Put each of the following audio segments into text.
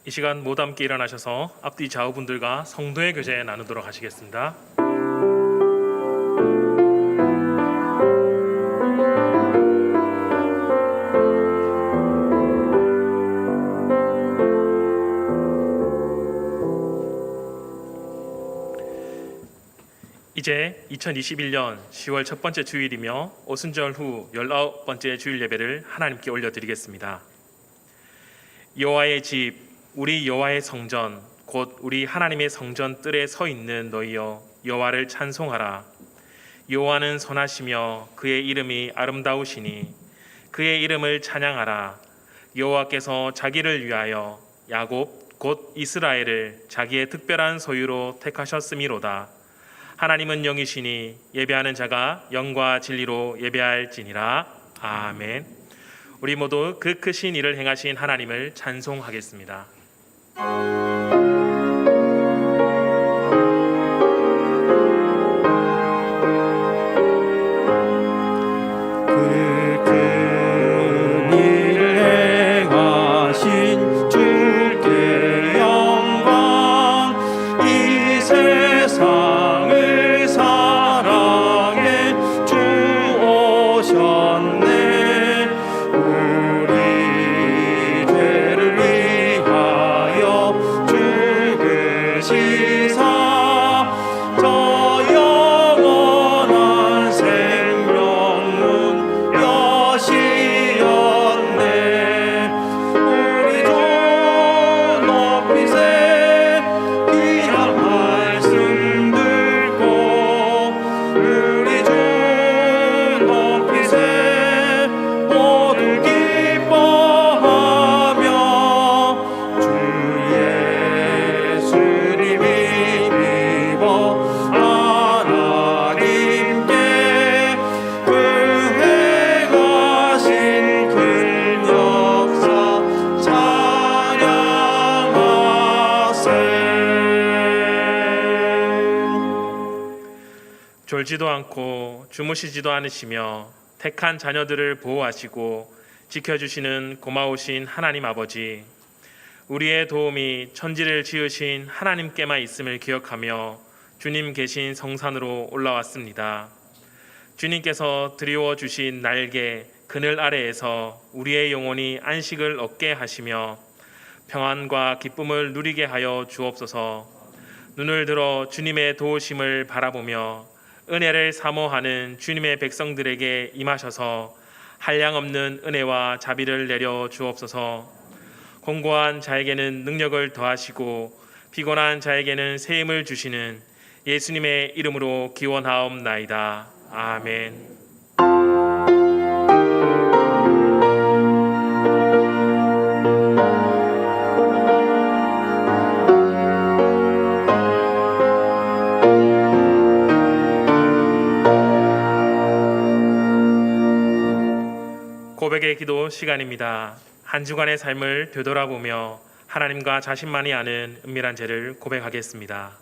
이 시간 모두 함께 일어나셔서 앞뒤 좌우분들과 성도의 교제 나누도록 하시겠습니다. 이제 2021년 10월 첫 번째 주일이며 오순절 후 19번째 주일 예배를 하나님께 올려드리겠습니다. 여호와의 집, 우리 여호와의 성전, 곧 우리 하나님의 성전 뜰에 서 있는 너희여, 여호와를 찬송하라. 여호와는 선하시며 그의 이름이 아름다우시니 그의 이름을 찬양하라. 여호와께서 자기를 위하여 야곱 곧 이스라엘을 자기의 특별한 소유로 택하셨음이로다. 하나님은 영이시니 예배하는 자가 영과 진리로 예배할지니라. 아멘. 우리 모두 그 크신 일을 행하신 하나님을 찬송하겠습니다. 졸지도 않고 주무시지도 않으시며 택한 자녀들을 보호하시고 지켜주시는 고마우신 하나님 아버지, 우리의 도움이 천지를 지으신 하나님께만 있음을 기억하며 주님 계신 성산으로 올라왔습니다. 주님께서 드리워 주신 날개 그늘 아래에서 우리의 영혼이 안식을 얻게 하시며 평안과 기쁨을 누리게 하여 주옵소서. 눈을 들어 주님의 도우심을 바라보며 은혜를 사모하는 주님의 백성들에게 임하셔서 한량없는 은혜와 자비를 내려 주옵소서. 공고한 자에게는 능력을 더하시고 피곤한 자에게는 새 힘을 주시는 예수님의 이름으로 기원하옵나이다. 아멘. 고백의 기도 시간입니다. 한 주간의 삶을 되돌아보며 하나님과 자신만이 아는 은밀한 죄를 고백하겠습니다.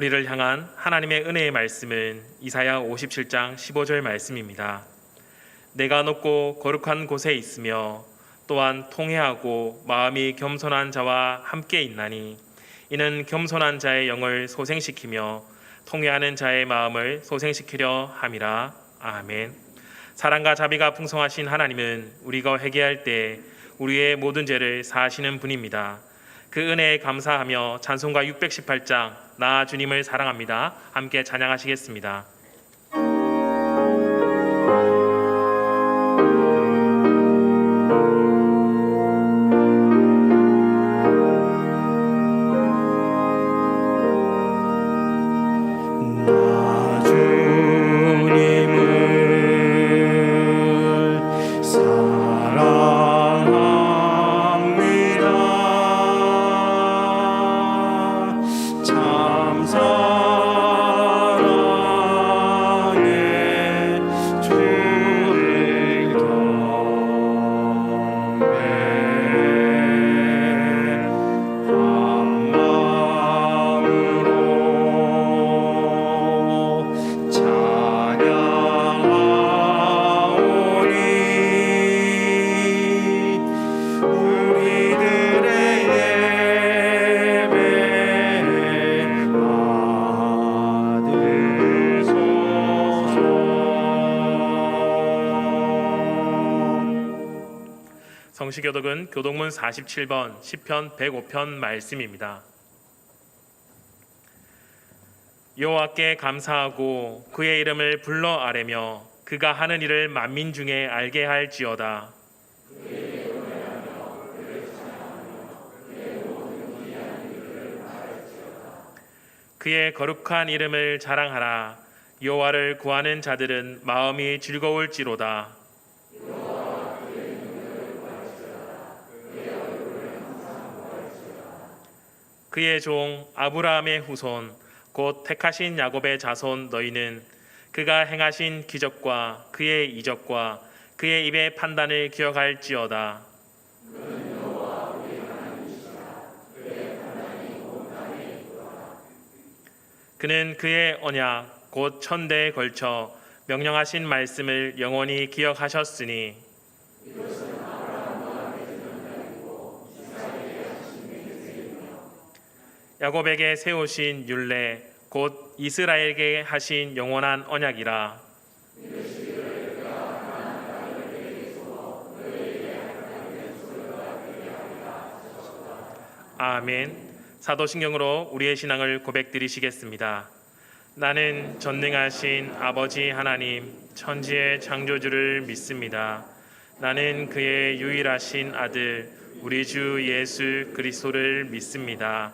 우리를 향한 하나님의 은혜의 말씀은 이사야 57장 15절 말씀입니다. 내가 높고 거룩한 곳에 있으며 또한 통회하고 마음이 겸손한 자와 함께 있나니 이는 겸손한 자의 영을 소생시키며 통회하는 자의 마음을 소생시키려 함이라. 아멘. 사랑과 자비가 풍성하신 하나님은 우리가 회개할 때 우리의 모든 죄를 사하시는 분입니다. 그 은혜에 감사하며 찬송가 618장 나 주님을 사랑합니다. 함께 찬양하시겠습니다. 나 성시교독은 교독문 47번 시편 105편 말씀입니다. 여호와께 감사하고 그의 이름을 불러 아뢰며 그가 하는 일을 만민 중에 알게 할지어다. 그의 거룩한 이름을 자랑하라. 여호와를 구하는 자들은 마음이 즐거울지로다. 그의 종 아브라함의 후손 곧 택하신 야곱의 자손 너희는 그가 행하신 기적과 그의 이적과 그의 입의 판단을 기억할지어다. 그는 그의 언약 곧 천대에 걸쳐 명령하신 말씀을 영원히 기억하셨으니 야곱에게 세우신 율례 곧 이스라엘에게 하신 영원한 언약이라. 아멘. 사도신경으로 우리의 신앙을 고백드리시겠습니다. 나는 전능하신 아버지 하나님 천지의 창조주를 믿습니다. 나는 그의 유일하신 아들 우리 주 예수 그리스도를 믿습니다.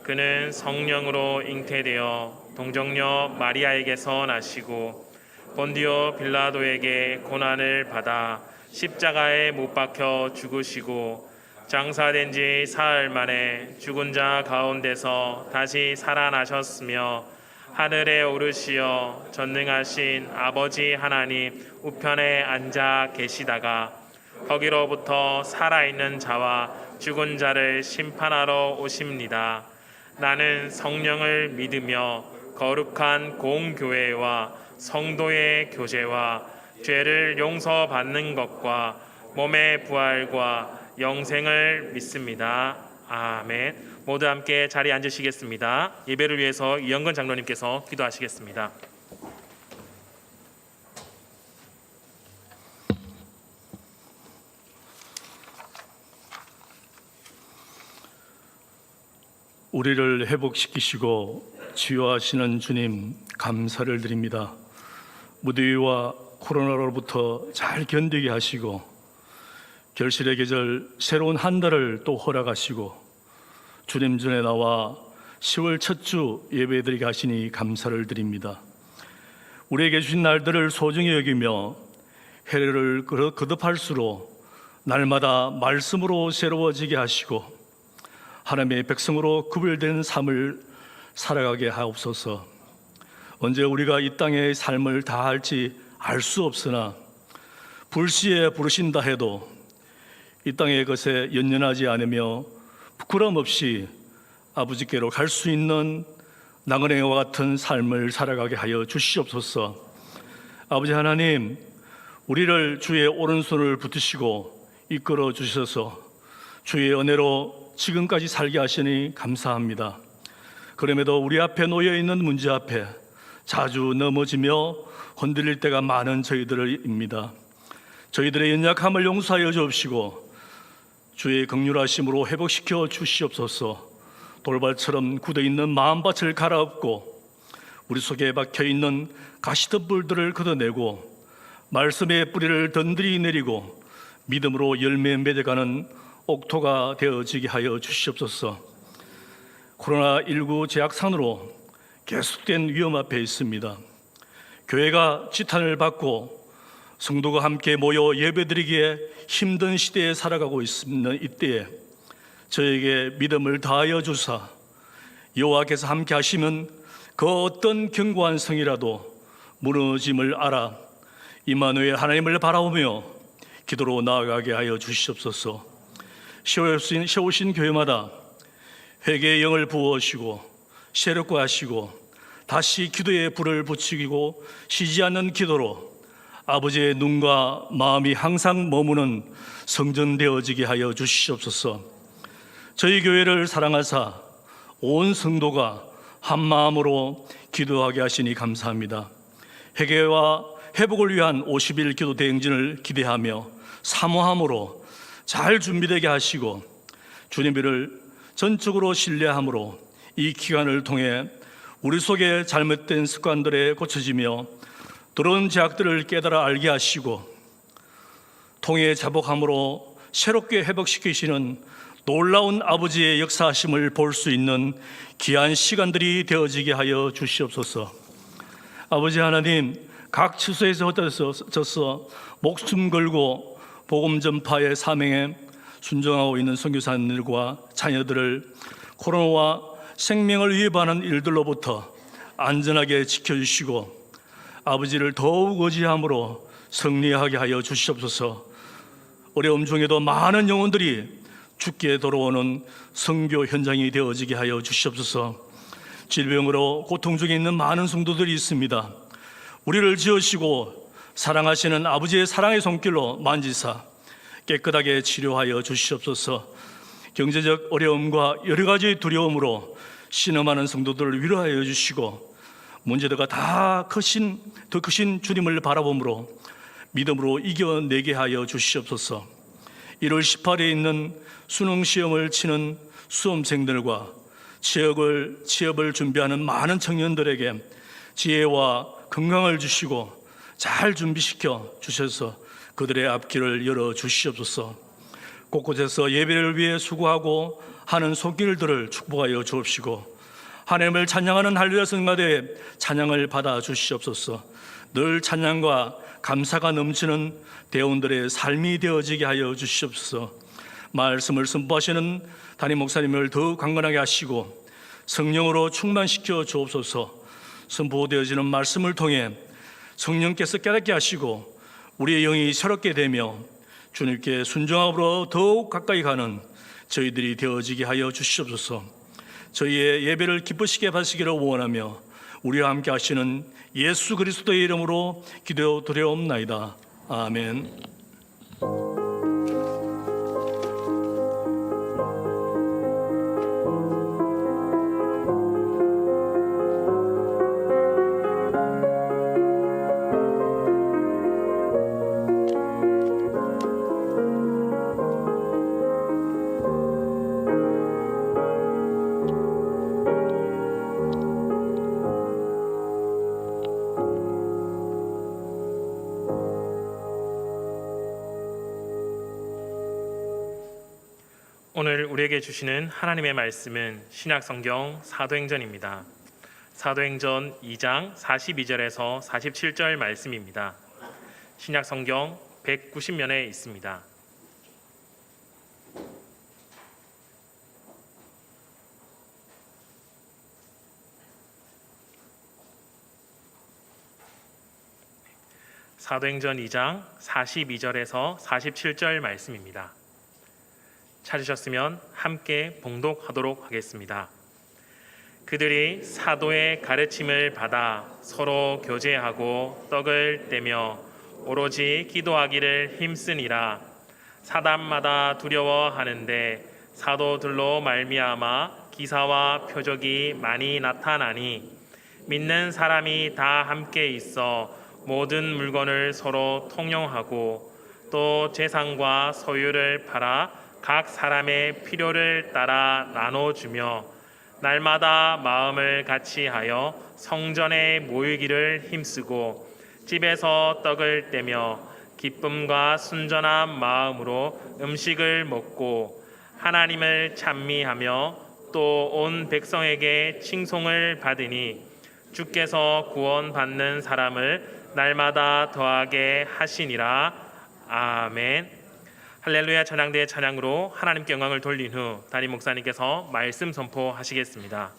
그는 성령으로 잉태되어 동정녀 마리아에게서 나시고 본디오 빌라도에게 고난을 받아 십자가에 못 박혀 죽으시고 장사된 지 사흘 만에 죽은 자 가운데서 다시 살아나셨으며 하늘에 오르시어 전능하신 아버지 하나님 우편에 앉아 계시다가 거기로부터 살아있는 자와 죽은 자를 심판하러 오십니다. 나는 성령을 믿으며 거룩한 공교회와 성도의 교제와 죄를 용서받는 것과 몸의 부활과 영생을 믿습니다. 아멘. 모두 함께 자리에 앉으시겠습니다. 예배를 위해서 이영건 장로님께서 기도하시겠습니다. 우리를 회복시키시고 치유하시는 주님 감사를 드립니다. 무더위와 코로나로부터 잘 견디게 하시고 결실의 계절 새로운 한 달을 또 허락하시고 주님 전에 나와 10월 첫 주 예배드리게 하시니 감사를 드립니다. 우리에게 주신 날들을 소중히 여기며 해를 거듭할수록 날마다 말씀으로 새로워지게 하시고 하나님의 백성으로 구별된 삶을 살아가게 하옵소서. 언제 우리가 이 땅의 삶을 다할지 알 수 없으나 불시에 부르신다 해도 이 땅의 것에 연연하지 않으며 부끄럼 없이 아버지께로 갈 수 있는 나그네와 같은 삶을 살아가게 하여 주시옵소서. 아버지 하나님, 우리를 주의 오른손을 붙드시고 이끌어 주셔서 주의 은혜로 지금까지 살게 하시니 감사합니다. 그럼에도 우리 앞에 놓여있는 문제 앞에 자주 넘어지며 흔들릴 때가 많은 저희들입니다. 저희들의 연약함을 용서하여 주옵시고 주의 긍휼하심으로 회복시켜 주시옵소서. 돌발처럼 굳어있는 마음밭을 갈아엎고 우리 속에 박혀있는 가시덤불들을 걷어내고 말씀의 뿌리를 던들이 내리고 믿음으로 열매 맺어가는 옥토가 되어지게 하여 주시옵소서. 코로나19 제약상으로 계속된 위험 앞에 있습니다. 교회가 지탄을 받고 성도가 함께 모여 예배드리기에 힘든 시대에 살아가고 있는 이때에 저에게 믿음을 다하여 주사 여호와께서 함께 하시면 그 어떤 견고한 성이라도 무너짐을 알아 임마누엘 하나님을 바라보며 기도로 나아가게 하여 주시옵소서. 세우신 교회마다 회개의 영을 부어주시고 새롭게 하시고 다시 기도의 불을 붙이고 쉬지 않는 기도로 아버지의 눈과 마음이 항상 머무는 성전 되어지게 하여 주시옵소서. 저희 교회를 사랑하사 온 성도가 한 마음으로 기도하게 하시니 감사합니다. 회개와 회복을 위한 50일 기도 대행진을 기대하며 사모함으로 잘 준비되게 하시고 주님을 전적으로 신뢰함으로 이 기간을 통해 우리 속에 잘못된 습관들에 고쳐지며 들어온 죄악들을 깨달아 알게 하시고 통해 자복함으로 새롭게 회복시키시는 놀라운 아버지의 역사하심을 볼 수 있는 귀한 시간들이 되어지게 하여 주시옵소서. 아버지 하나님, 각 처소에서 흩어져서 목숨 걸고 복음 전파의 사명에 순종하고 있는 선교사님들과 자녀들을 코로나와 생명을 위협하는 일들로부터 안전하게 지켜주시고 아버지를 더욱 의지함으로 승리하게 하여 주시옵소서. 어려움 중에도 많은 영혼들이 죽게 돌아오는 선교 현장이 되어지게 하여 주시옵소서. 질병으로 고통 중에 있는 많은 성도들이 있습니다. 우리를 지으시고 사랑하시는 아버지의 사랑의 손길로 만지사 깨끗하게 치료하여 주시옵소서. 경제적 어려움과 여러 가지 두려움으로 신음하는 성도들을 위로하여 주시고 문제들과 더 크신 주님을 바라봄으로 믿음으로 이겨내게 하여 주시옵소서. 1월 18일에 있는 수능시험을 치는 수험생들과 취업을 준비하는 많은 청년들에게 지혜와 건강을 주시고 잘 준비시켜 주셔서 그들의 앞길을 열어 주시옵소서. 곳곳에서 예배를 위해 수고하고 하는 손길들을 축복하여 주옵시고 하나님을 찬양하는 할렐루야 성가대에 찬양을 받아 주시옵소서. 늘 찬양과 감사가 넘치는 대원들의 삶이 되어지게 하여 주시옵소서. 말씀을 선포하시는 담임 목사님을 더욱 강건하게 하시고 성령으로 충만시켜 주옵소서. 선포되어지는 말씀을 통해 성령께서 깨닫게 하시고 우리의 영이 새롭게 되며 주님께 순종함으로 더욱 가까이 가는 저희들이 되어지게 하여 주시옵소서. 저희의 예배를 기쁘시게 받으시기를 원하며 우리와 함께 하시는 예수 그리스도의 이름으로 기도드려옵나이다. 아멘. 오늘 우리에게 주시는 하나님의 말씀은 신약성경 사도행전입니다. 사도행전 2장 42절에서 47절 말씀입니다. 신약성경 190면에 있습니다. 사도행전 2장 42절에서 47절 말씀입니다. 찾으셨으면 함께 봉독하도록 하겠습니다. 그들이 사도의 가르침을 받아 서로 교제하고 떡을 떼며 오로지 기도하기를 힘쓰니라. 사람마다 두려워하는데 사도들로 말미암아 기사와 표적이 많이 나타나니 믿는 사람이 다 함께 있어 모든 물건을 서로 통용하고 또 재산과 소유를 팔아 각 사람의 필요를 따라 나눠주며 날마다 마음을 같이하여 성전에 모이기를 힘쓰고 집에서 떡을 떼며 기쁨과 순전한 마음으로 음식을 먹고 하나님을 찬미하며 또 온 백성에게 칭송을 받으니 주께서 구원받는 사람을 날마다 더하게 하시니라. 아멘. 할렐루야 찬양대의 찬양으로 하나님께 영광을 돌린 후 담임 목사님께서 말씀 선포하시겠습니다.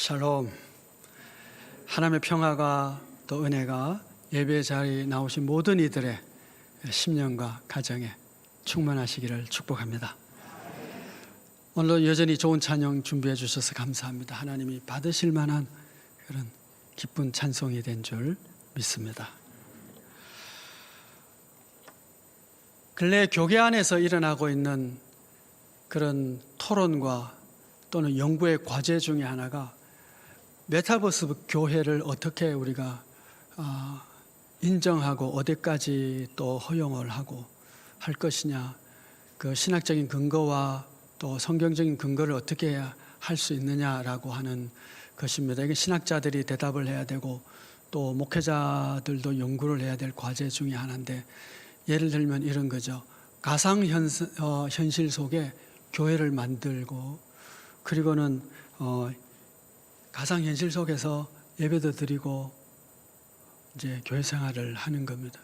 샬롬. 하나님의 평화가 또 은혜가 예배 자리에 나오신 모든 이들의 심령과 가정에 충만하시기를 축복합니다. 오늘 여전히 좋은 찬양 준비해 주셔서 감사합니다. 하나님이 받으실 만한 그런 기쁜 찬송이 된 줄 믿습니다. 근래 교계 안에서 일어나고 있는 그런 토론과 또는 연구의 과제 중에 하나가 메타버스 교회를 어떻게 우리가 인정하고 어디까지 또 허용을 하고 할 것이냐, 그 신학적인 근거와 또 성경적인 근거를 어떻게 할 수 있느냐라고 하는 것입니다. 이게 신학자들이 대답을 해야 되고 또 목회자들도 연구를 해야 될 과제 중에 하나인데, 예를 들면 이런 거죠. 가상 현실 속에 교회를 만들고, 그리고는 가상 현실 속에서 예배도 드리고 이제 교회 생활을 하는 겁니다.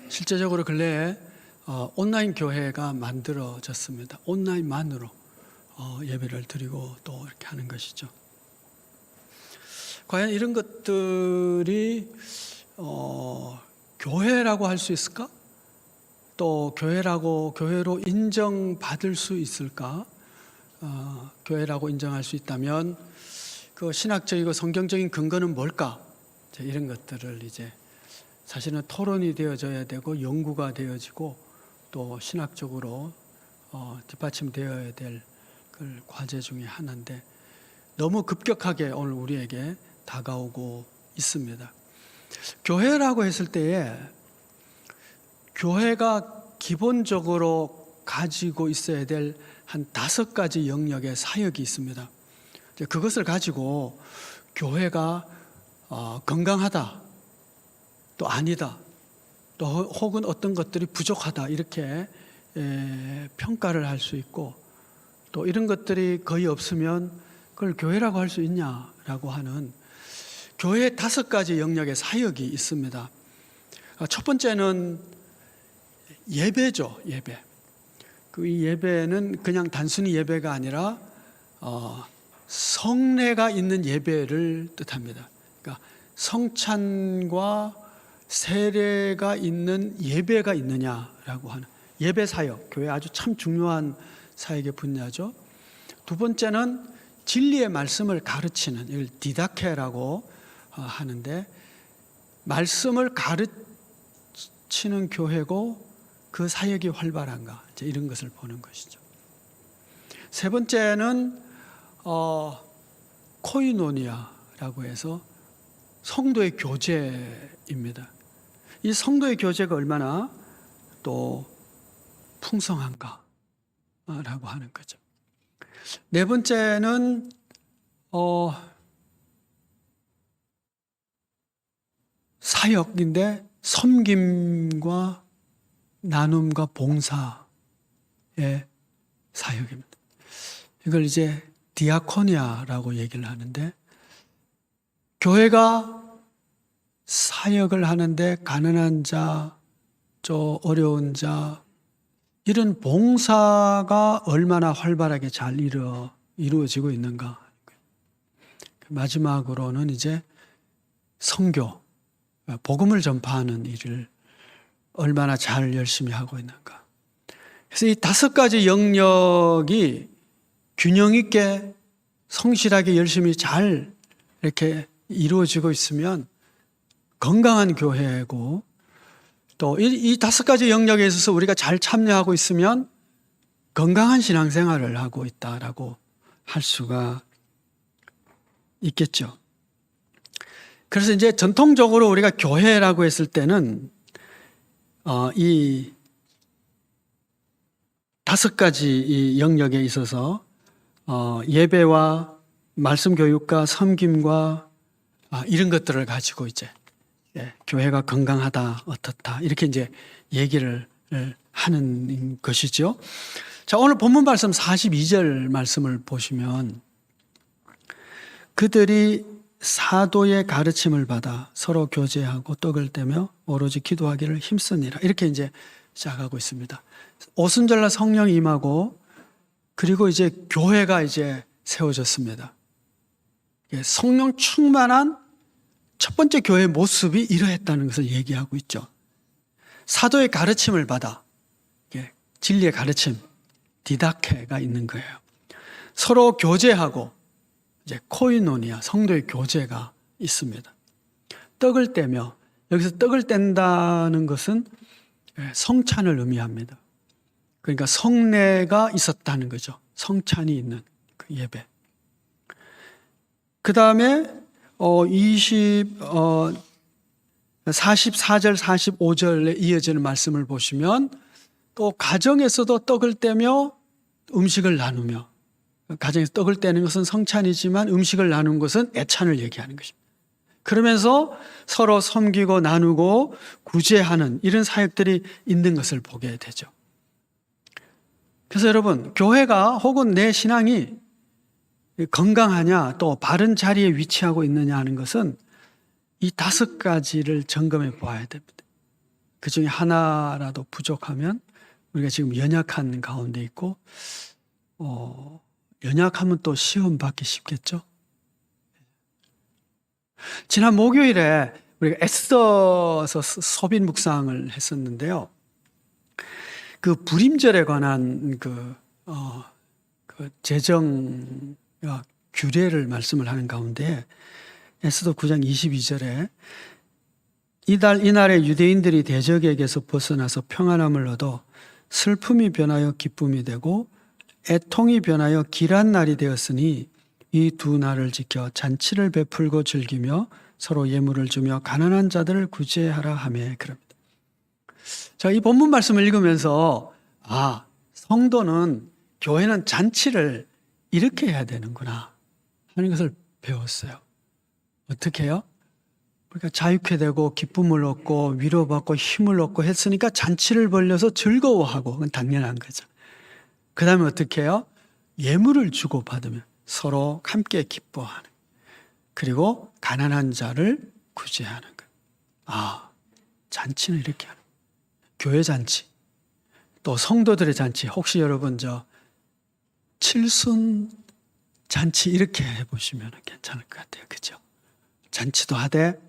실제적으로 근래에 온라인 교회가 만들어졌습니다. 온라인만으로 예배를 드리고 또 이렇게 하는 것이죠. 과연 이런 것들이 교회라고 할 수 있을까? 또 교회로 인정받을 수 있을까? 교회라고 인정할 수 있다면 그 신학적이고 성경적인 근거는 뭘까? 이런 것들을 이제 사실은 토론이 되어져야 되고 연구가 되어지고 또 신학적으로 뒷받침되어야 될 그 과제 중에 하나인데, 너무 급격하게 오늘 우리에게 다가오고 있습니다. 교회라고 했을 때에 교회가 기본적으로 가지고 있어야 될 한 5가지 영역의 사역이 있습니다. 그것을 가지고 교회가 건강하다, 또 아니다, 또 혹은 어떤 것들이 부족하다, 이렇게 평가를 할 수 있고, 또 이런 것들이 거의 없으면 그걸 교회라고 할 수 있냐라고 하는 교회의 5가지 영역의 사역이 있습니다. 첫 번째는 예배죠. 예배. 그 예배는 그냥 단순히 예배가 아니라 성례가 있는 예배를 뜻합니다. 그러니까 성찬과 세례가 있는 예배가 있느냐라고 하는 예배 사역, 교회 아주 참 중요한 사역의 분야죠. 두 번째는 진리의 말씀을 가르치는, 이걸 디다케라고 하는데, 말씀을 가르치는 교회고 그 사역이 활발한가, 이제 이런 것을 보는 것이죠. 세 번째는 코이노니아라고 해서 성도의 교제입니다. 이 성도의 교제가 얼마나 또 풍성한가라고 하는 거죠. 네 번째는 사역인데 섬김과 나눔과 봉사의 사역입니다. 이걸 이제 디아코니아라고 얘기를 하는데, 교회가 사역을 하는데 가난한 자, 저 어려운 자, 이런 봉사가 얼마나 활발하게 잘 이루어지고 있는가. 마지막으로는 이제 선교, 복음을 전파하는 일을 얼마나 잘 열심히 하고 있는가. 그래서 이 5가지 영역이 균형 있게 성실하게 열심히 잘 이렇게 이루어지고 있으면 건강한 교회고, 또 이 5가지 영역에 있어서 우리가 잘 참여하고 있으면 건강한 신앙생활을 하고 있다라고 할 수가 있겠죠. 그래서 이제 전통적으로 우리가 교회라고 했을 때는 이 5가지 이 영역에 있어서 예배와 말씀 교육과 섬김과 이런 것들을 가지고 이제 교회가 건강하다, 어떻다, 이렇게 이제 얘기를 하는 것이죠. 자, 오늘 본문 말씀 42절 말씀을 보시면, 그들이 사도의 가르침을 받아 서로 교제하고 떡을 떼며 오로지 기도하기를 힘쓰니라, 이렇게 이제 시작하고 있습니다. 오순절날 성령이 임하고, 그리고 이제 교회가 이제 세워졌습니다. 성령 충만한 첫 번째 교회의 모습이 이러했다는 것을 얘기하고 있죠. 사도의 가르침을 받아 진리의 가르침, 디다케가 있는 거예요. 서로 교제하고 이제 코이노니아, 성도의 교제가 있습니다. 떡을 떼며, 여기서 떡을 뗀다는 것은 성찬을 의미합니다. 그러니까 성례가 있었다는 거죠. 성찬이 있는 그 예배. 그 다음에 44절, 45절에 이어지는 말씀을 보시면 또 가정에서도 떡을 떼며 음식을 나누며, 가정에서 떡을 떼는 것은 성찬이지만 음식을 나누는 것은 애찬을 얘기하는 것입니다. 그러면서 서로 섬기고 나누고 구제하는 이런 사역들이 있는 것을 보게 되죠. 그래서 여러분, 교회가 혹은 내 신앙이 건강하냐 또 바른 자리에 위치하고 있느냐 하는 것은 이 5가지를 점검해 보아야 됩니다. 그 중에 하나라도 부족하면 우리가 지금 연약한 가운데 있고, 연약하면 또 시험 받기 쉽겠죠. 지난 목요일에 우리가 애써서 소빈 묵상을 했었는데요. 그 불임절에 관한 그 재정 규례를 말씀을 하는 가운데 에스더 9장 22절에 이날에 유대인들이 대적에게서 벗어나서 평안함을 얻어 슬픔이 변하여 기쁨이 되고 애통이 변하여 길한 날이 되었으니 이 2날을 지켜 잔치를 베풀고 즐기며 서로 예물을 주며 가난한 자들을 구제하라 하며 그럽니다. 자, 이 본문 말씀을 읽으면서 성도는 교회는 잔치를 이렇게 해야 되는구나 하는 것을 배웠어요. 어떻게 해요? 그러니까 자유케 되고 기쁨을 얻고 위로받고 힘을 얻고 했으니까 잔치를 벌려서 즐거워하고 그건 당연한 거죠. 그 다음에 어떻게 해요? 예물을 주고받으면 서로 함께 기뻐하는, 그리고 가난한 자를 구제하는 것. 잔치는 이렇게 하는, 교회 잔치, 또 성도들의 잔치. 혹시 여러분 칠순 잔치 이렇게 해보시면 괜찮을 것 같아요. 그죠? 잔치도 하되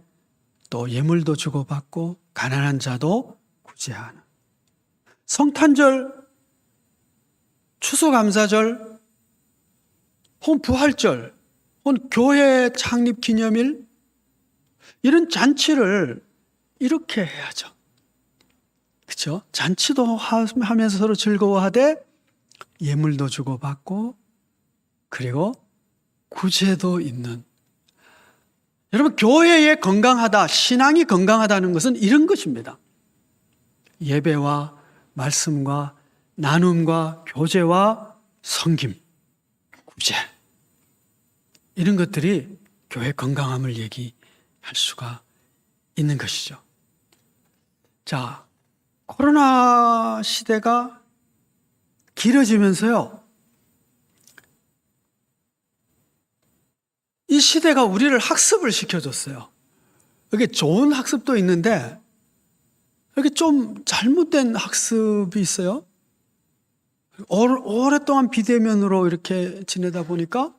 또 예물도 주고받고 가난한 자도 구제하는, 성탄절, 추수감사절, 혹은 부활절, 혹은 교회 창립 기념일, 이런 잔치를 이렇게 해야죠. 그렇죠? 잔치도 하면서 서로 즐거워하되 예물도 주고받고 그리고 구제도 있는. 여러분, 교회에 건강하다, 신앙이 건강하다는 것은 이런 것입니다. 예배와 말씀과 나눔과 교제와 섬김, 구제, 이런 것들이 교회 건강함을 얘기할 수가 있는 것이죠. 자, 코로나 시대가 길어지면서요, 이 시대가 우리를 학습을 시켜줬어요. 여기 좋은 학습도 있는데 여기 좀 잘못된 학습이 있어요. 오랫동안 비대면으로 이렇게 지내다 보니까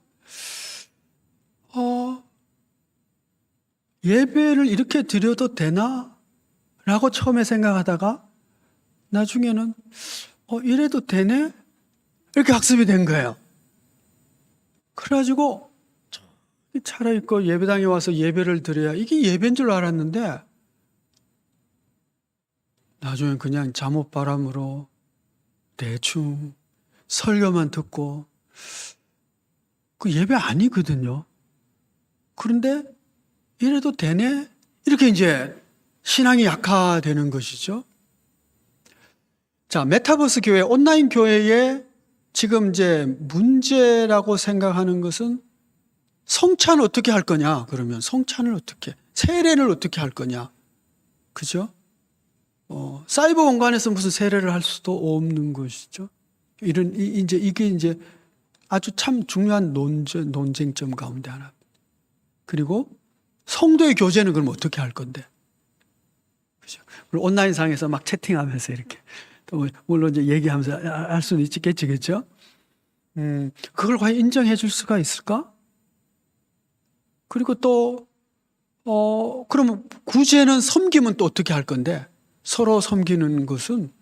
예배를 이렇게 드려도 되나? 라고 처음에 생각하다가 나중에는 이래도 되네? 이렇게 학습이 된 거예요. 그래가지고 차려입고 예배당에 와서 예배를 드려야 이게 예배인 줄 알았는데 나중엔 그냥 잠옷바람으로 대충 설교만 듣고 그 예배 아니거든요. 그런데 이래도 되네? 이렇게 이제 신앙이 약화되는 것이죠. 자, 메타버스 교회, 온라인 교회의 지금 이제 문제라고 생각하는 것은 성찬 어떻게 할 거냐? 그러면 성찬을 어떻게, 세례를 어떻게 할 거냐? 그죠? 사이버 공간에서 무슨 세례를 할 수도 없는 것이죠. 이게 이제 아주 참 중요한 논쟁점 가운데 하나. 그리고 성도의 교제는 그럼 어떻게 할 건데? 그죠? 온라인상에서 막 채팅하면서 이렇게. 또 물론 이제 얘기하면서 할 수는 있겠지, 그죠? 그걸 과연 인정해 줄 수가 있을까? 그리고 또 그러면 구제는 섬기면 또 어떻게 할 건데 서로 섬기는 것은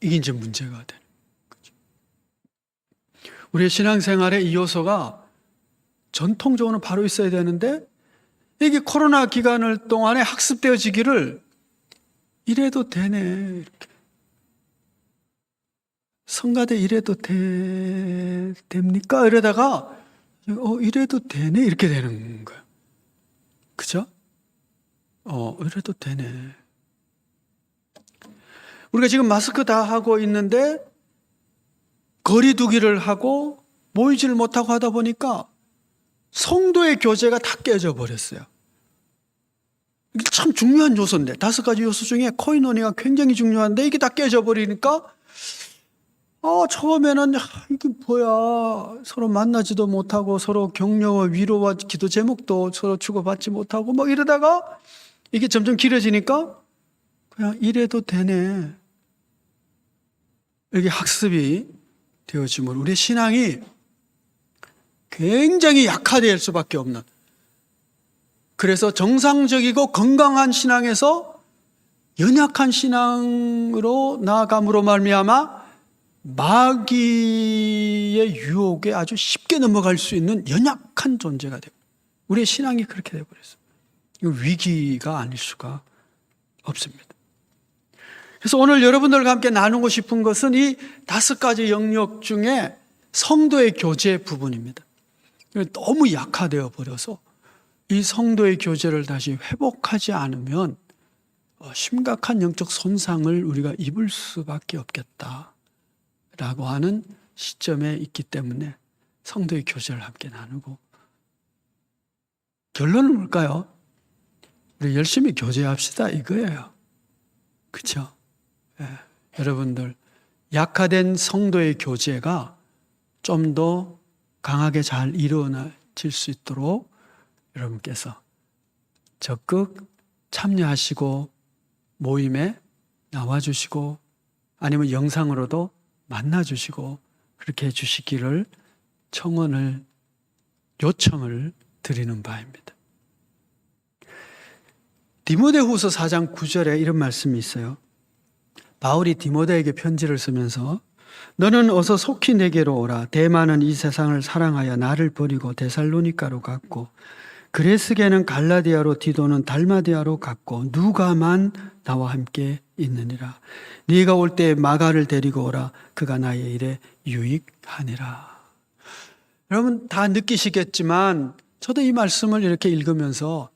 이게 이제 문제가 되는 거죠. 우리의 신앙생활에 이 요소가 전통적으로는 바로 있어야 되는데 이게 코로나 기간을 동안에 학습되어지기를 이래도 되네 이렇게. 성가대 이래도 됩니까? 이러다가 이래도 되네 이렇게 되는 거예요. 그죠? 이래도 되네. 우리가 지금 마스크 다 하고 있는데 거리 두기를 하고 모이지를 못하고 하다 보니까 성도의 교제가 다 깨져 버렸어요. 이게 참 중요한 요소인데 5가지 요소 중에 코이노니가 굉장히 중요한데 이게 다 깨져 버리니까 처음에는 이게 뭐야 서로 만나지도 못하고 서로 격려와 위로와 기도 제목도 서로 주고받지 못하고 막 이러다가 이게 점점 길어지니까 그냥 이래도 되네. 이게 학습이 되어지면 우리 신앙이 굉장히 약화될 수밖에 없는, 그래서 정상적이고 건강한 신앙에서 연약한 신앙으로 나아감으로 말미암아 마귀의 유혹에 아주 쉽게 넘어갈 수 있는 연약한 존재가 되고 우리의 신앙이 그렇게 되어버렸어요. 이거 위기가 아닐 수가 없습니다. 그래서 오늘 여러분들과 함께 나누고 싶은 것은 이 5가지 영역 중에 성도의 교제 부분입니다. 너무 약화되어 버려서 이 성도의 교제를 다시 회복하지 않으면 심각한 영적 손상을 우리가 입을 수밖에 없겠다라고 하는 시점에 있기 때문에 성도의 교제를 함께 나누고, 결론은 뭘까요? 우리 열심히 교제합시다 이거예요. 그렇죠? 여러분들 약화된 성도의 교제가 좀 더 강하게 잘 이루어질 수 있도록 여러분께서 적극 참여하시고 모임에 나와주시고 아니면 영상으로도 만나주시고 그렇게 해주시기를 요청을 드리는 바입니다. 디모데후서 4장 9절에 이런 말씀이 있어요. 바울이 디모데에게 편지를 쓰면서 너는 어서 속히 내게로 오라. 대만은 이 세상을 사랑하여 나를 버리고 데살로니가로 갔고 그레스게는 갈라디아로 디도는 달마디아로 갔고 누가만 나와 함께 있느니라. 네가 올 때 마가를 데리고 오라. 그가 나의 일에 유익하니라. 여러분 다 느끼시겠지만 저도 이 말씀을 이렇게 읽으면서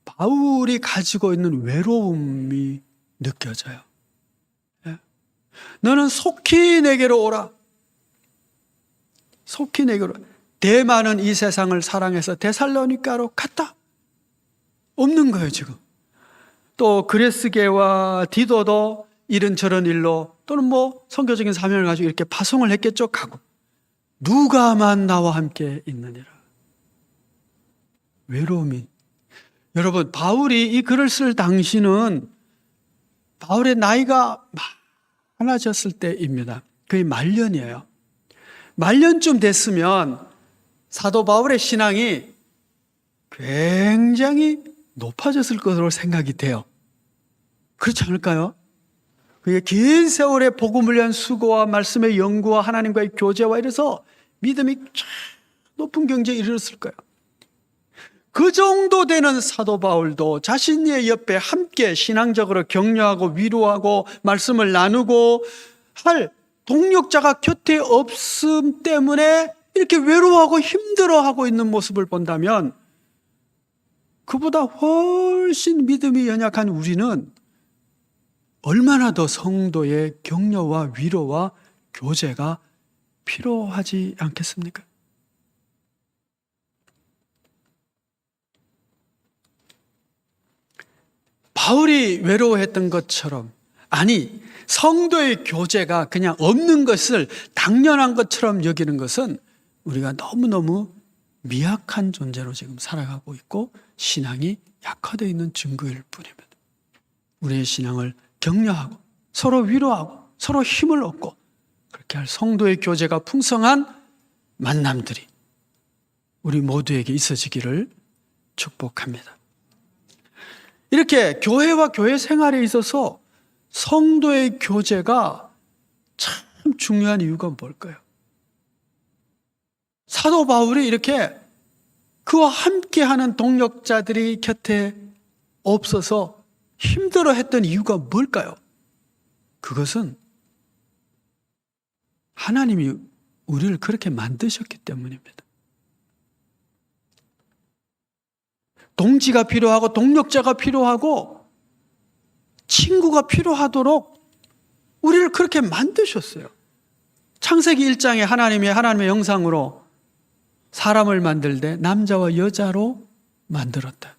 바울이 가지고 있는 외로움이 느껴져요. 너는 속히 내게로 오라. 속히 내게로. 대만은 이 세상을 사랑해서 데살로니가로 갔다. 없는 거예요 지금. 또 그레스게와 디도도 이런저런 일로 또는 뭐 선교적인 사명을 가지고 이렇게 파송을 했겠죠. 가고 누가만 나와 함께 있느니라. 외로움이. 여러분 바울이 이 글을 쓸 당시는 바울의 나이가 많아졌을 때입니다. 거의 말년이에요. 말년쯤 됐으면 사도 바울의 신앙이 굉장히 높아졌을 것으로 생각이 돼요. 그렇지 않을까요? 그게 긴 세월의 복음을 위한 수고와 말씀의 연구와 하나님과의 교제와 이래서 믿음이 높은 경지에 이르렀을 거예요. 그 정도 되는 사도 바울도 자신의 옆에 함께 신앙적으로 격려하고 위로하고 말씀을 나누고 할 동력자가 곁에 없음 때문에 이렇게 외로워하고 힘들어하고 있는 모습을 본다면 그보다 훨씬 믿음이 연약한 우리는 얼마나 더 성도의 격려와 위로와 교제가 필요하지 않겠습니까? 바울이 외로워했던 것처럼, 아니 성도의 교제가 그냥 없는 것을 당연한 것처럼 여기는 것은 우리가 너무너무 미약한 존재로 지금 살아가고 있고 신앙이 약화되어 있는 증거일 뿐입니다. 우리의 신앙을 격려하고 서로 위로하고 서로 힘을 얻고 그렇게 할 성도의 교제가 풍성한 만남들이 우리 모두에게 있어지기를 축복합니다. 이렇게 교회와 교회 생활에 있어서 성도의 교제가 참 중요한 이유가 뭘까요? 사도 바울이 이렇게 그와 함께하는 동역자들이 곁에 없어서 힘들어했던 이유가 뭘까요? 그것은 하나님이 우리를 그렇게 만드셨기 때문입니다. 동지가 필요하고 동력자가 필요하고 친구가 필요하도록 우리를 그렇게 만드셨어요. 창세기 1장에 하나님의 형상으로 사람을 만들되 남자와 여자로 만들었다.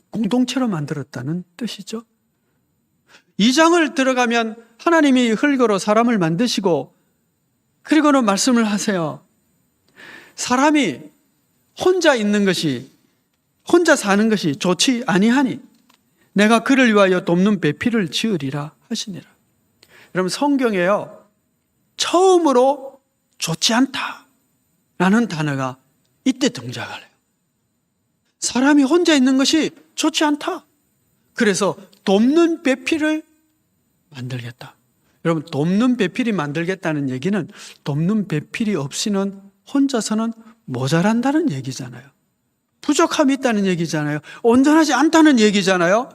공동체로 만들었다는 뜻이죠. 2장을 들어가면 하나님이 흙으로 사람을 만드시고 그리고는 말씀을 하세요. 사람이 혼자 사는 것이 좋지 아니하니 내가 그를 위하여 돕는 배필을 지으리라 하시니라. 여러분 성경에요. 처음으로 좋지 않다라는 단어가 이때 등장을 해요. 사람이 혼자 있는 것이 좋지 않다. 그래서 돕는 배필을 만들겠다. 여러분 돕는 배필이 만들겠다는 얘기는 돕는 배필이 없이는 혼자서는 모자란다는 얘기잖아요. 부족함이 있다는 얘기잖아요. 온전하지 않다는 얘기잖아요.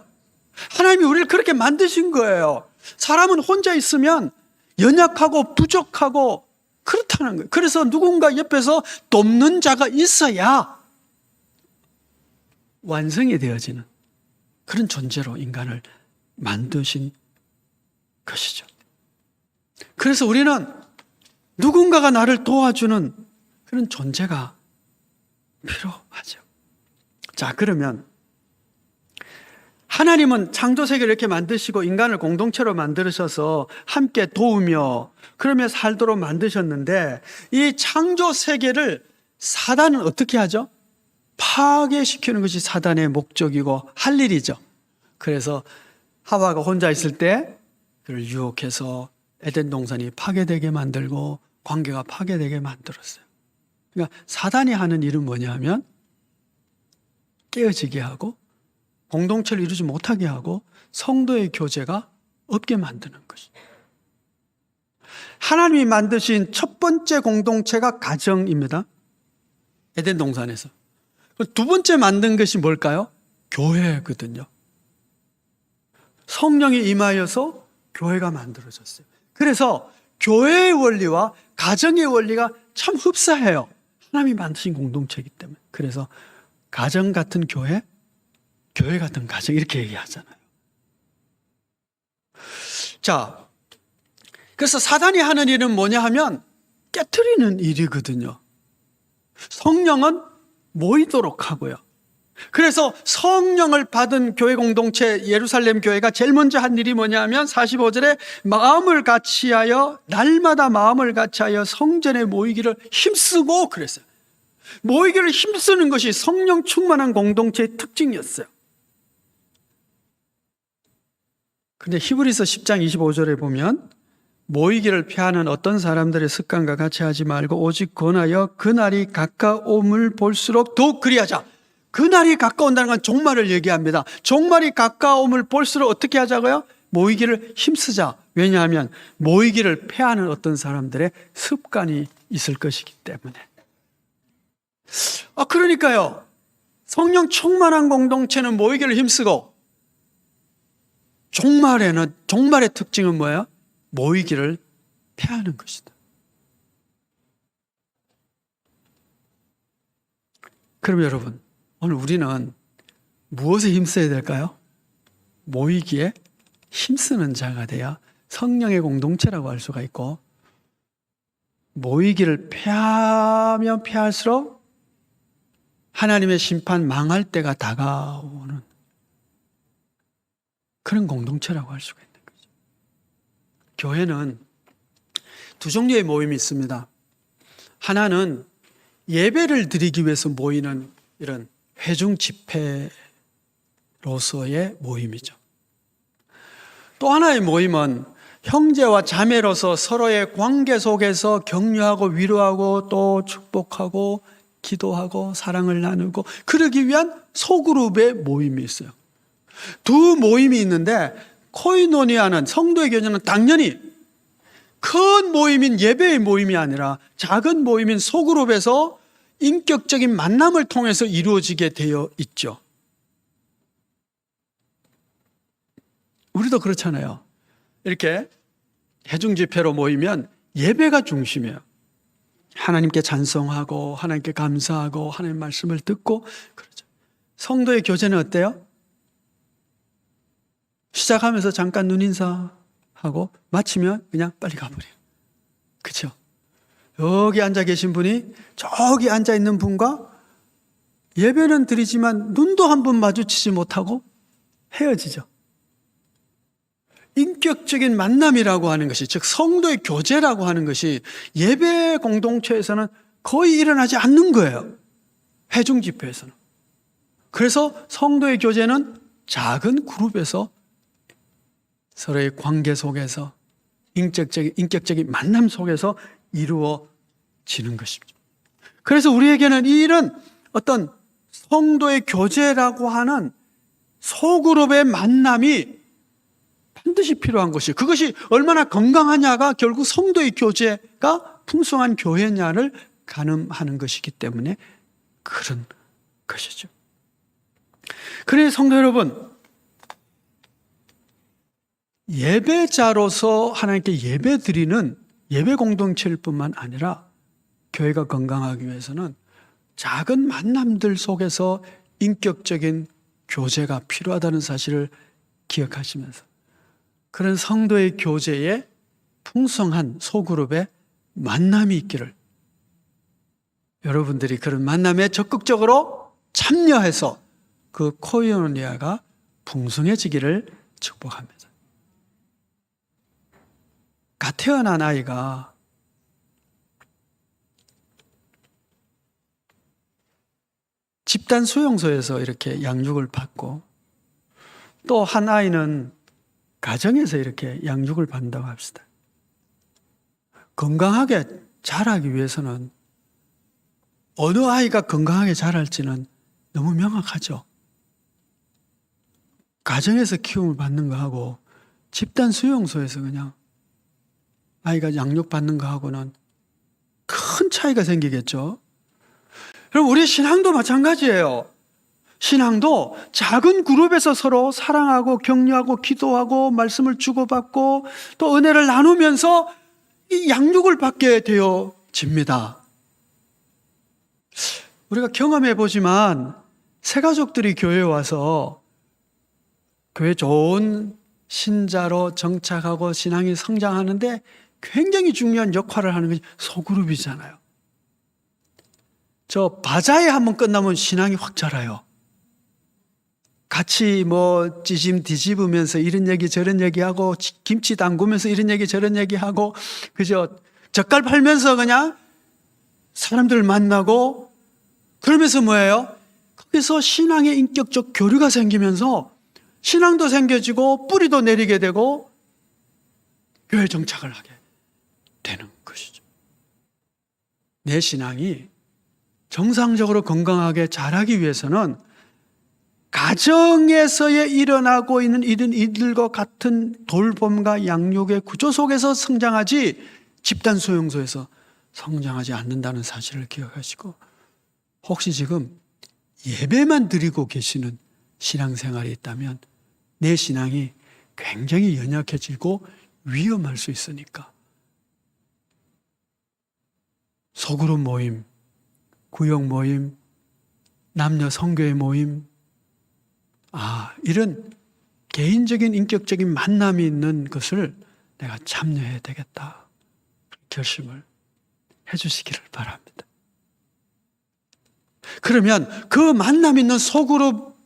하나님이 우리를 그렇게 만드신 거예요. 사람은 혼자 있으면 연약하고 부족하고 그렇다는 거예요. 그래서 누군가 옆에서 돕는 자가 있어야 완성이 되어지는 그런 존재로 인간을 만드신 것이죠. 그래서 우리는 누군가가 나를 도와주는 그런 존재가 필요하죠. 자, 그러면 하나님은 창조 세계를 이렇게 만드시고 인간을 공동체로 만드셔서 함께 도우며 그러며 살도록 만드셨는데 이 창조 세계를 사단은 어떻게 하죠? 파괴시키는 것이 사단의 목적이고 할 일이죠. 그래서 하와가 혼자 있을 때 그를 유혹해서 에덴 동산이 파괴되게 만들고 관계가 파괴되게 만들었어요. 그러니까 사단이 하는 일은 뭐냐 하면 깨어지게 하고 공동체를 이루지 못하게 하고 성도의 교제가 없게 만드는 것이죠. 하나님이 만드신 첫 번째 공동체가 가정입니다. 에덴 동산에서. 두 번째 만든 것이 뭘까요? 교회거든요. 성령이 임하여서 교회가 만들어졌어요. 그래서 교회의 원리와 가정의 원리가 참 흡사해요. 하나님이 만드신 공동체이기 때문에. 그래서 가정 같은 교회, 교회 같은 가정 이렇게 얘기하잖아요. 자, 그래서 사단이 하는 일은 뭐냐 하면 깨트리는 일이거든요. 성령은 모이도록 하고요. 그래서 성령을 받은 교회 공동체 예루살렘 교회가 제일 먼저 한 일이 뭐냐 하면 45절에 마음을 같이하여 날마다 마음을 같이하여 성전에 모이기를 힘쓰고 그랬어요. 모이기를 힘쓰는 것이 성령 충만한 공동체의 특징이었어요. 근데 히브리서 10장 25절에 보면 모이기를 피하는 어떤 사람들의 습관과 같이 하지 말고 오직 권하여 그날이 가까움을 볼수록 더욱 그리하자. 그날이 가까운다는 건 종말을 얘기합니다. 종말이 가까움을 볼수록 어떻게 하자고요? 모이기를 힘쓰자. 왜냐하면 모이기를 패하는 어떤 사람들의 습관이 있을 것이기 때문에. 그러니까요. 성령 충만한 공동체는 모이기를 힘쓰고 종말의 특징은 뭐예요? 모이기를 패하는 것이다. 그럼 여러분, 오늘 우리는 무엇에 힘써야 될까요? 모이기에 힘쓰는 자가 돼야 성령의 공동체라고 할 수가 있고, 모이기를 패하면 패할수록 하나님의 심판 망할 때가 다가오는 그런 공동체라고 할 수가 있는 거죠. 교회는 두 종류의 모임이 있습니다. 하나는 예배를 드리기 위해서 모이는 이런 회중 집회로서의 모임이죠. 또 하나의 모임은 형제와 자매로서 서로의 관계 속에서 격려하고 위로하고 또 축복하고 기도하고 사랑을 나누고 그러기 위한 소그룹의 모임이 있어요. 두 모임이 있는데 코이노니아는 성도의 교제는 당연히 큰 모임인 예배의 모임이 아니라 작은 모임인 소그룹에서 인격적인 만남을 통해서 이루어지게 되어 있죠. 우리도 그렇잖아요. 이렇게 회중 집회로 모이면 예배가 중심이에요. 하나님께 찬송하고 하나님께 감사하고 하나님 말씀을 듣고 그러죠. 성도의 교제는 어때요? 시작하면서 잠깐 눈인사하고 마치면 그냥 빨리 가버려요. 그렇죠? 여기 앉아 계신 분이 저기 앉아 있는 분과 예배는 드리지만 눈도 한 번 마주치지 못하고 헤어지죠. 인격적인 만남이라고 하는 것이, 즉 성도의 교제라고 하는 것이 예배 공동체에서는 거의 일어나지 않는 거예요. 회중 집회에서는. 그래서 성도의 교제는 작은 그룹에서 서로의 관계 속에서 인격적인 만남 속에서 이루어지는 것입니다. 그래서 우리에게는 이 일은 어떤 성도의 교제라고 하는 소그룹의 만남이 반드시 필요한 것이, 그것이 얼마나 건강하냐가 결국 성도의 교제가 풍성한 교회냐를 가늠하는 것이기 때문에 그런 것이죠. 그래서 성도 여러분, 예배자로서 하나님께 예배드리는 예배 공동체일 뿐만 아니라 교회가 건강하기 위해서는 작은 만남들 속에서 인격적인 교제가 필요하다는 사실을 기억하시면서 그런 성도의 교제에 풍성한 소그룹의 만남이 있기를, 여러분들이 그런 만남에 적극적으로 참여해서 그 코이노니아가 풍성해지기를 축복합니다. 갓 태어난 아이가 집단 수용소에서 이렇게 양육을 받고, 또 한 아이는 가정에서 이렇게 양육을 받는다고 합시다. 건강하게 자라기 위해서는 어느 아이가 건강하게 자랄지는 너무 명확하죠. 가정에서 키움을 받는 거하고 집단 수용소에서 그냥 아이가 양육받는 거하고는 큰 차이가 생기겠죠. 여러분, 우리 신앙도 마찬가지예요. 신앙도 작은 그룹에서 서로 사랑하고 격려하고 기도하고 말씀을 주고받고 또 은혜를 나누면서 이 양육을 받게 되어집니다. 우리가 경험해 보지만 새가족들이 교회에 와서 교회 좋은 신자로 정착하고 신앙이 성장하는데 굉장히 중요한 역할을 하는 것이 소그룹이잖아요. 저 바자회 한번 끝나면 신앙이 확 자라요. 같이 뭐 찌짐 뒤집으면서 이런 얘기 저런 얘기하고 김치 담그면서 이런 얘기 저런 얘기하고 그저 젓갈 팔면서 그냥 사람들 만나고 그러면서 뭐예요? 거기서 신앙의 인격적 교류가 생기면서 신앙도 생겨지고 뿌리도 내리게 되고 교회 정착을 하게 되는 것이죠. 내 신앙이 정상적으로 건강하게 자라기 위해서는 가정에서에 일어나고 있는 이런 이들과 같은 돌봄과 양육의 구조 속에서 성장하지 집단 수용소에서 성장하지 않는다는 사실을 기억하시고, 혹시 지금 예배만 드리고 계시는 신앙생활이 있다면 내 신앙이 굉장히 연약해지고 위험할 수 있으니까 소그룹 모임, 구역 모임, 남녀 성교의 모임, 이런 개인적인 인격적인 만남이 있는 것을 내가 참여해야 되겠다 결심을 해주시기를 바랍니다. 그러면 그 만남 있는 소그룹,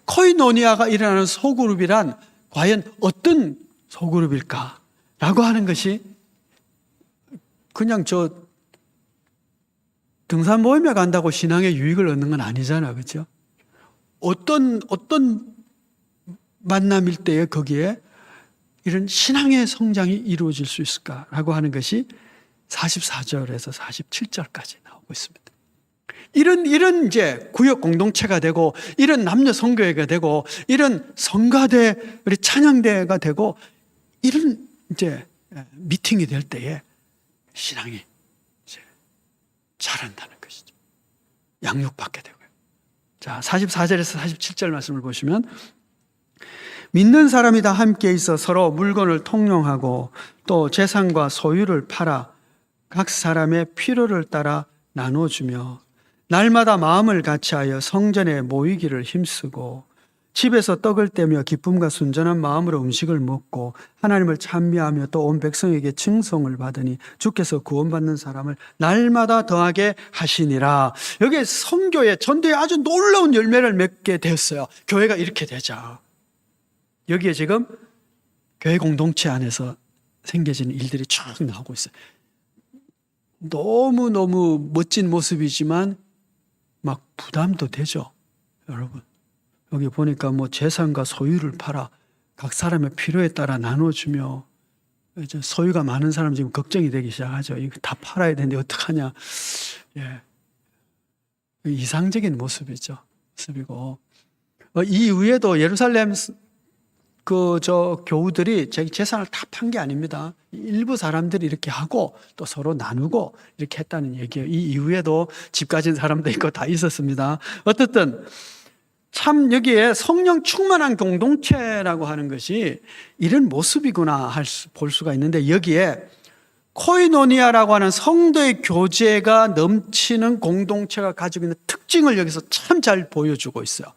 코이노니아가 일어나는 소그룹이란 과연 어떤 소그룹일까라고 하는 것이 그냥 저 등산 모임에 간다고 신앙의 유익을 얻는 건 아니잖아, 그렇죠? 어떤 만남일 때에 거기에 이런 신앙의 성장이 이루어질 수 있을까라고 하는 것이 44절에서 47절까지 나오고 있습니다. 이런 이제 구역 공동체가 되고, 이런 남녀 성교회가 되고, 이런 성가대, 우리 찬양대가 되고, 이런 이제 미팅이 될 때에 신앙이 이제 자란다는 것이죠. 양육받게 되고요. 자, 44절에서 47절 말씀을 보시면, 믿는 사람이 다 함께 있어 서로 물건을 통용하고 또 재산과 소유를 팔아 각 사람의 필요를 따라 나눠주며 날마다 마음을 같이하여 성전에 모이기를 힘쓰고 집에서 떡을 떼며 기쁨과 순전한 마음으로 음식을 먹고 하나님을 찬미하며 또 온 백성에게 칭송을 받으니 주께서 구원받는 사람을 날마다 더하게 하시니라. 여기에 성교의 전도에 아주 놀라운 열매를 맺게 되었어요. 교회가 이렇게 되자. 여기에 지금 교회 공동체 안에서 생겨지는 일들이 쭉 나오고 있어요. 너무너무 멋진 모습이지만 막 부담도 되죠. 여러분, 여기 보니까 뭐 재산과 소유를 팔아 각 사람의 필요에 따라 나눠주며, 이제 소유가 많은 사람 지금 걱정이 되기 시작하죠. 이거 다 팔아야 되는데 어떡하냐. 예. 이상적인 모습이죠. 모습이고, 이 이후에도 예루살렘 교우들이 자기 재산을 다 판 게 아닙니다. 일부 사람들이 이렇게 하고 또 서로 나누고 이렇게 했다는 얘기예요. 이 이후에도 집 가진 사람도 있고 다 있었습니다. 어쨌든 참 여기에 성령 충만한 공동체라고 하는 것이 이런 모습이구나 볼 수가 있는데, 여기에 코이노니아라고 하는 성도의 교제가 넘치는 공동체가 가지고 있는 특징을 여기서 참 잘 보여주고 있어요.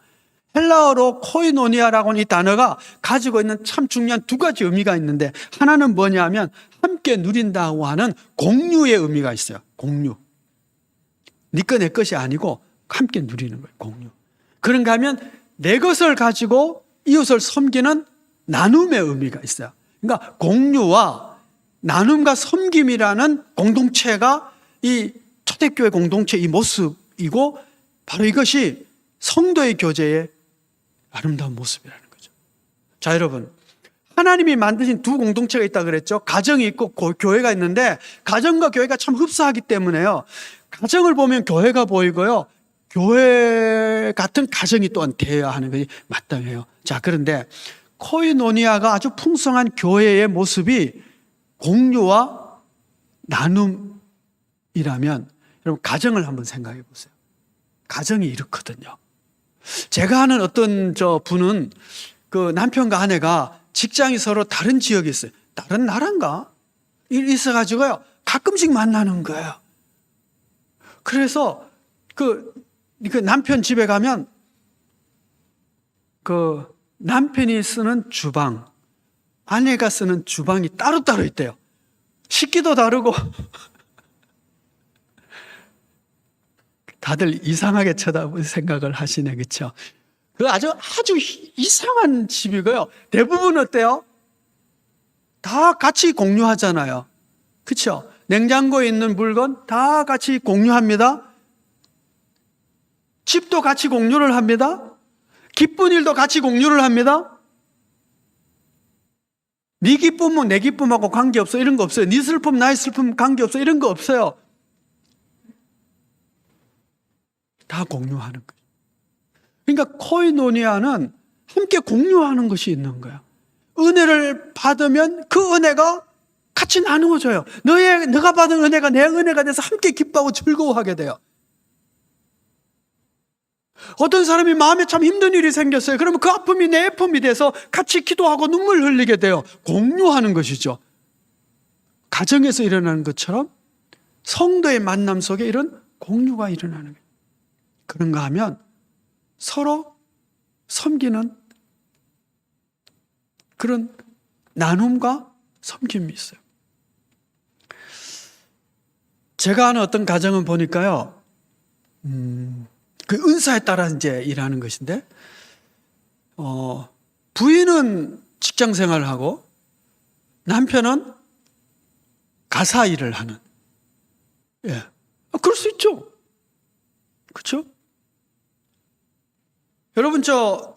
헬라어로 코이노니아라고 하는 이 단어가 가지고 있는 참 중요한 두 가지 의미가 있는데, 하나는 뭐냐면 함께 누린다고 하는 공유의 의미가 있어요. 공유. 네 거 내 것이 아니고 함께 누리는 거예요. 공유. 그런가 하면 내 것을 가지고 이웃을 섬기는 나눔의 의미가 있어요. 그러니까 공유와 나눔과 섬김이라는 공동체가 이 초대교회 공동체의 이 모습이고, 바로 이것이 성도의 교제의 아름다운 모습이라는 거죠. 자, 여러분, 하나님이 만드신 두 공동체가 있다고 그랬죠. 가정이 있고 교회가 있는데, 가정과 교회가 참 흡사하기 때문에요, 가정을 보면 교회가 보이고요, 교회 같은 가정이 또한 되어야 하는 것이 마땅해요. 자, 그런데 코이노니아가 아주 풍성한 교회의 모습이 공유와 나눔이라면, 여러분 가정을 한번 생각해 보세요. 가정이 이렇거든요. 제가 아는 어떤 분은 그 남편과 아내가 직장이 서로 다른 지역에 있어요. 다른 나라인가? 있어가지고요, 가끔씩 만나는 거예요. 그래서 그 남편 집에 가면 그 남편이 쓰는 주방, 아내가 쓰는 주방이 따로따로 있대요. 식기도 다르고. 다들 이상하게 쳐다보는 생각을 하시네, 그렇죠? 그 아주 이상한 집이고요. 대부분 어때요? 다 같이 공유하잖아요, 그렇죠? 냉장고에 있는 물건 다 같이 공유합니다. 집도 같이 공유를 합니다. 기쁜 일도 같이 공유를 합니다. 네 기쁨은 내 기쁨하고 관계없어, 이런 거 없어요. 네 슬픔 나의 슬픔 관계없어, 이런 거 없어요. 다 공유하는 거예요. 그러니까 코이노니아는 함께 공유하는 것이 있는 거야. 은혜를 받으면 그 은혜가 같이 나누어져요. 너가 받은 은혜가 내 은혜가 돼서 함께 기뻐하고 즐거워하게 돼요. 어떤 사람이 마음에 참 힘든 일이 생겼어요. 그러면 그 아픔이 내 아픔이 돼서 같이 기도하고 눈물 흘리게 돼요. 공유하는 것이죠. 가정에서 일어나는 것처럼 성도의 만남 속에 이런 공유가 일어나는 거예요. 그런가 하면 서로 섬기는 그런 나눔과 섬김이 있어요. 제가 아는 어떤 가정은 보니까요, 그 은사에 따라 이제 일하는 것인데, 부인은 직장 생활을 하고 남편은 가사 일을 하는. 예, 그럴 수 있죠. 그렇죠? 여러분,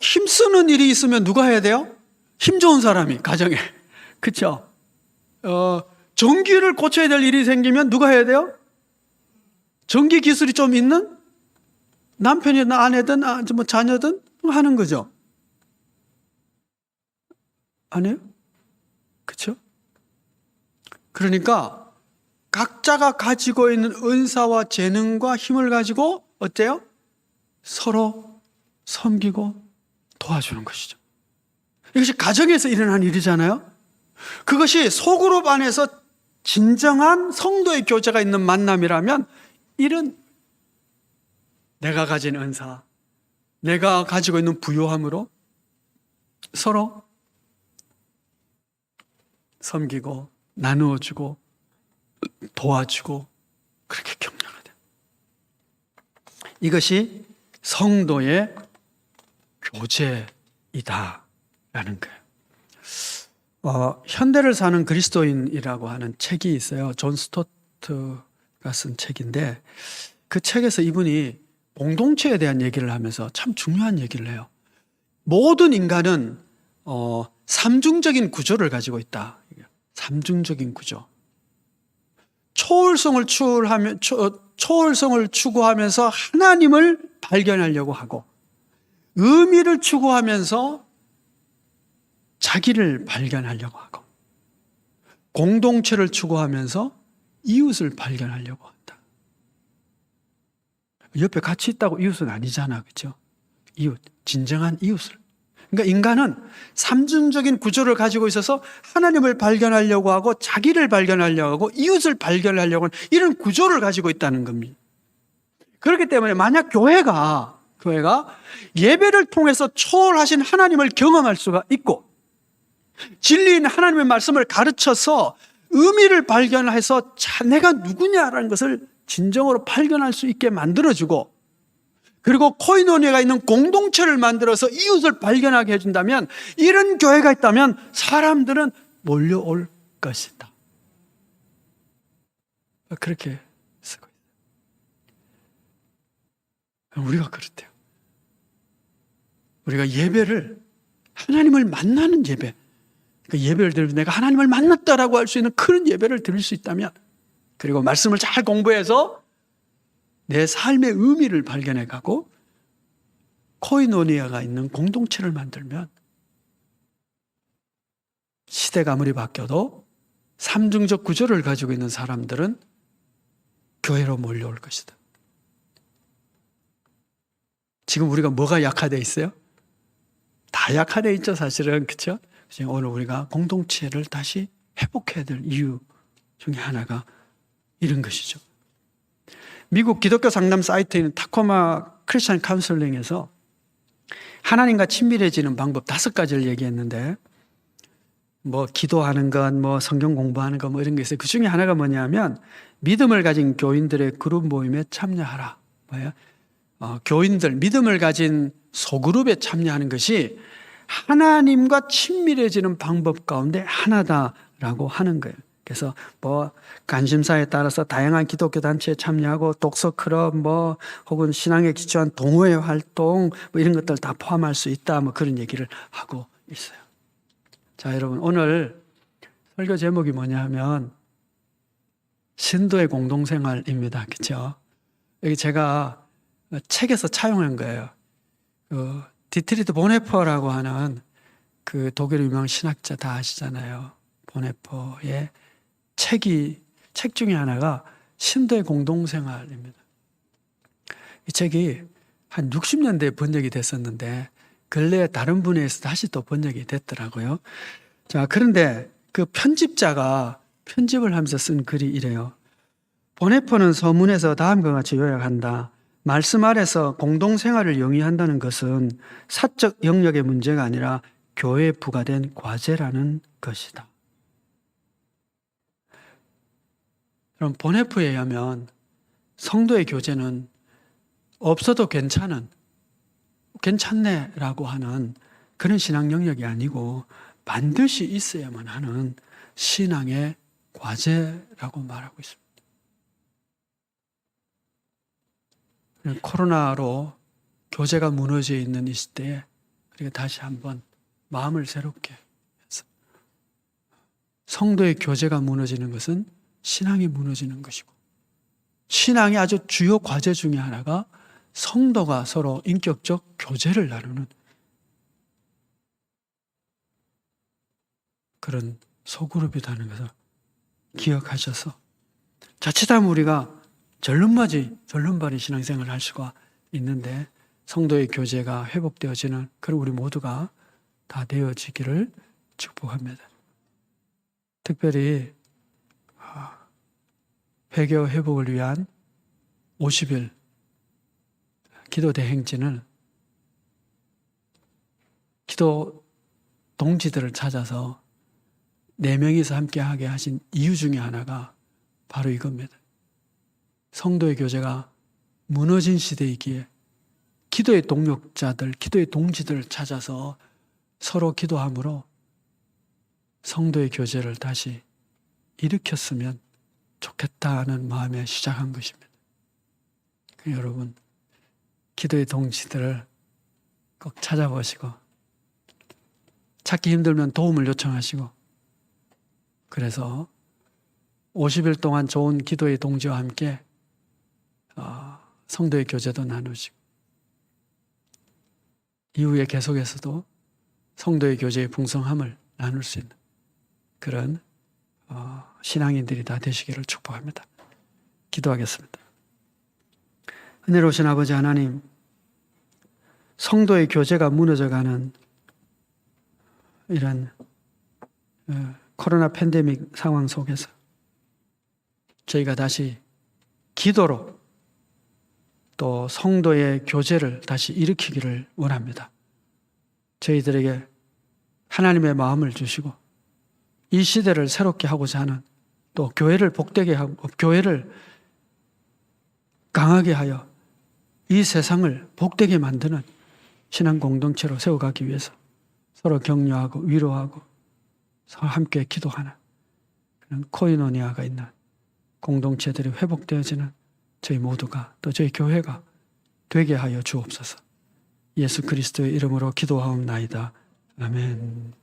힘쓰는 일이 있으면 누가 해야 돼요? 힘 좋은 사람이, 가정에. 그렇죠? 전기를 고쳐야 될 일이 생기면 누가 해야 돼요? 전기 기술이 좀 있는 남편이든 아내든 뭐 자녀든 하는 거죠. 아니에요? 그렇죠? 그러니까 각자가 가지고 있는 은사와 재능과 힘을 가지고 어때요? 서로 섬기고 도와주는 것이죠. 이것이 가정에서 일어난 일이잖아요. 그것이 소그룹 안에서 진정한 성도의 교제가 있는 만남이라면 이런 내가 가진 은사, 내가 가지고 있는 부요함으로 서로 섬기고 나누어주고 도와주고 그렇게 격려하다. 이것이 성도의 교제이다라는 거예요. 현대를 사는 그리스도인이라고 하는 책이 있어요. 존 스토트가 쓴 책인데 그 책에서 이분이 공동체에 대한 얘기를 하면서 참 중요한 얘기를 해요. 모든 인간은 삼중적인 구조를 가지고 있다. 삼중적인 구조. 초월성을 추구하면서 하나님을 발견하려고 하고, 의미를 추구하면서 자기를 발견하려고 하고, 공동체를 추구하면서 이웃을 발견하려고 한다. 옆에 같이 있다고 이웃은 아니잖아, 그렇죠? 이웃, 진정한 이웃을. 그러니까 인간은 삼중적인 구조를 가지고 있어서 하나님을 발견하려고 하고 자기를 발견하려고 하고 이웃을 발견하려고 하는 이런 구조를 가지고 있다는 겁니다. 그렇기 때문에 만약 교회가 예배를 통해서 초월하신 하나님을 경험할 수가 있고 진리인 하나님의 말씀을 가르쳐서 의미를 발견해서 내가 누구냐라는 것을 진정으로 발견할 수 있게 만들어주고, 그리고 코이노니아가 있는 공동체를 만들어서 이웃을 발견하게 해준다면, 이런 교회가 있다면 사람들은 몰려올 것이다. 그렇게 쓰고 있어요. 우리가 그렇대요. 우리가 예배를, 하나님을 만나는 예배, 그러니까 예배를 드리면 내가 하나님을 만났다라고 할 수 있는 그런 예배를 드릴 수 있다면, 그리고 말씀을 잘 공부해서 내 삶의 의미를 발견해 가고 코이노니아가 있는 공동체를 만들면 시대가 아무리 바뀌어도 삼중적 구조를 가지고 있는 사람들은 교회로 몰려올 것이다. 지금 우리가 뭐가 약화되어 있어요? 다 약화되어 있죠, 사실은. 그렇죠? 오늘 우리가 공동체를 다시 회복해야 될 이유 중에 하나가 이런 것이죠. 미국 기독교 상담 사이트인 타코마 크리스천 카운슬링에서 하나님과 친밀해지는 방법 5가지를 얘기했는데, 뭐 기도하는 것, 뭐 성경 공부하는 것, 뭐 이런 게 있어요. 그 중에 하나가 뭐냐면 믿음을 가진 교인들의 그룹 모임에 참여하라. 뭐야? 교인들, 믿음을 가진 소그룹에 참여하는 것이 하나님과 친밀해지는 방법 가운데 하나다라고 하는 거예요. 그래서 뭐 관심사에 따라서 다양한 기독교 단체에 참여하고 독서 클럽 뭐 혹은 신앙에 기초한 동호회 활동 뭐 이런 것들 다 포함할 수 있다, 뭐 그런 얘기를 하고 있어요. 자, 여러분, 오늘 설교 제목이 뭐냐 하면 신도의 공동생활입니다. 그렇죠? 여기 제가 책에서 차용한 거예요. 디트리트 보네퍼라고 하는 그 독일 유명 신학자 다 아시잖아요. 보네퍼의 책 중에 하나가 신도의 공동생활입니다. 이 책이 한 60년대에 번역이 됐었는데 근래에 다른 분야에서 다시 또 번역이 됐더라고요. 자, 그런데 그 편집자가 편집을 하면서 쓴 글이 이래요. 보네퍼는 서문에서 다음과 같이 요약한다. 말씀 아래서 공동생활을 영위한다는 것은 사적 영역의 문제가 아니라 교회에 부과된 과제라는 것이다. 그럼 보네프에 의하면 성도의 교제는 없어도 괜찮네라고 하는 그런 신앙 영역이 아니고 반드시 있어야만 하는 신앙의 과제라고 말하고 있습니다. 코로나로 교제가 무너져 있는 이 시대에 우리가 다시 한번 마음을 새롭게 해서 성도의 교제가 무너지는 것은 신앙이 무너지는 것이고, 신앙의 아주 주요 과제 중에 하나가 성도가 서로 인격적 교제를 나누는 그런 소그룹이라는 것을 기억하셔서 자칫하면 우리가 절름발이 신앙생활을 할 수가 있는데, 성도의 교제가 회복되어지는 그런 우리 모두가 다 되어지기를 축복합니다. 특별히 회개 회복을 위한 50일 기도 대행진을 기도 동지들을 찾아서 4명이서 함께하게 하신 이유 중에 하나가 바로 이겁니다. 성도의 교제가 무너진 시대이기에 기도의 동력자들, 기도의 동지들을 찾아서 서로 기도함으로 성도의 교제를 다시 일으켰으면 좋겠다는 마음에 시작한 것입니다. 여러분, 기도의 동지들을 꼭 찾아보시고, 찾기 힘들면 도움을 요청하시고, 그래서 50일 동안 좋은 기도의 동지와 함께 성도의 교제도 나누시고, 이후에 계속해서도 성도의 교제의 풍성함을 나눌 수 있는 그런 신앙인들이 다 되시기를 축복합니다. 기도하겠습니다. 은혜로우신 아버지 하나님, 성도의 교제가 무너져가는 이런 코로나 팬데믹 상황 속에서 저희가 다시 기도로 또 성도의 교제를 다시 일으키기를 원합니다. 저희들에게 하나님의 마음을 주시고 이 시대를 새롭게 하고자 하는, 또 교회를 복되게 하고 교회를 강하게 하여 이 세상을 복되게 만드는 신앙 공동체로 세워가기 위해서 서로 격려하고 위로하고 서로 함께 기도하는 그런 코이노니아가 있는 공동체들이 회복되어지는 저희 모두가, 또 저희 교회가 되게 하여 주옵소서. 예수 그리스도의 이름으로 기도하옵나이다. 아멘.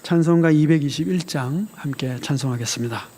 찬송가 221장 함께 찬송하겠습니다.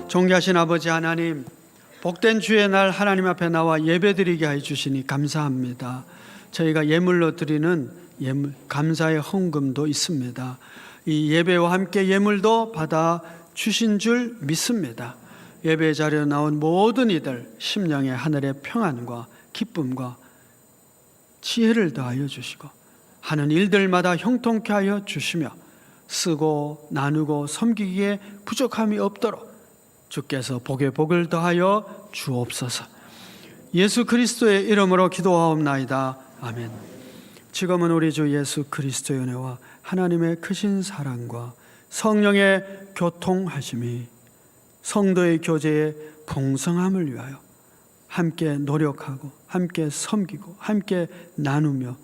존귀하신 아버지 하나님, 복된 주의 날 하나님 앞에 나와 예배드리게 해 주시니 감사합니다. 저희가 예물로 드리는 감사의 헌금도 있습니다. 이 예배와 함께 예물도 받아 주신 줄 믿습니다. 예배 자리에 나온 모든 이들 심령의 하늘의 평안과 기쁨과 지혜를 더하여 주시고 하는 일들마다 형통케 하여 주시며 쓰고 나누고 섬기기에 부족함이 없도록 주께서 복에 복을 더하여 주옵소서. 예수 그리스도의 이름으로 기도하옵나이다. 아멘. 지금은 우리 주 예수 그리스도의 은혜와 하나님의 크신 사랑과 성령의 교통하심이 성도의 교제의 풍성함을 위하여 함께 노력하고 함께 섬기고 함께 나누며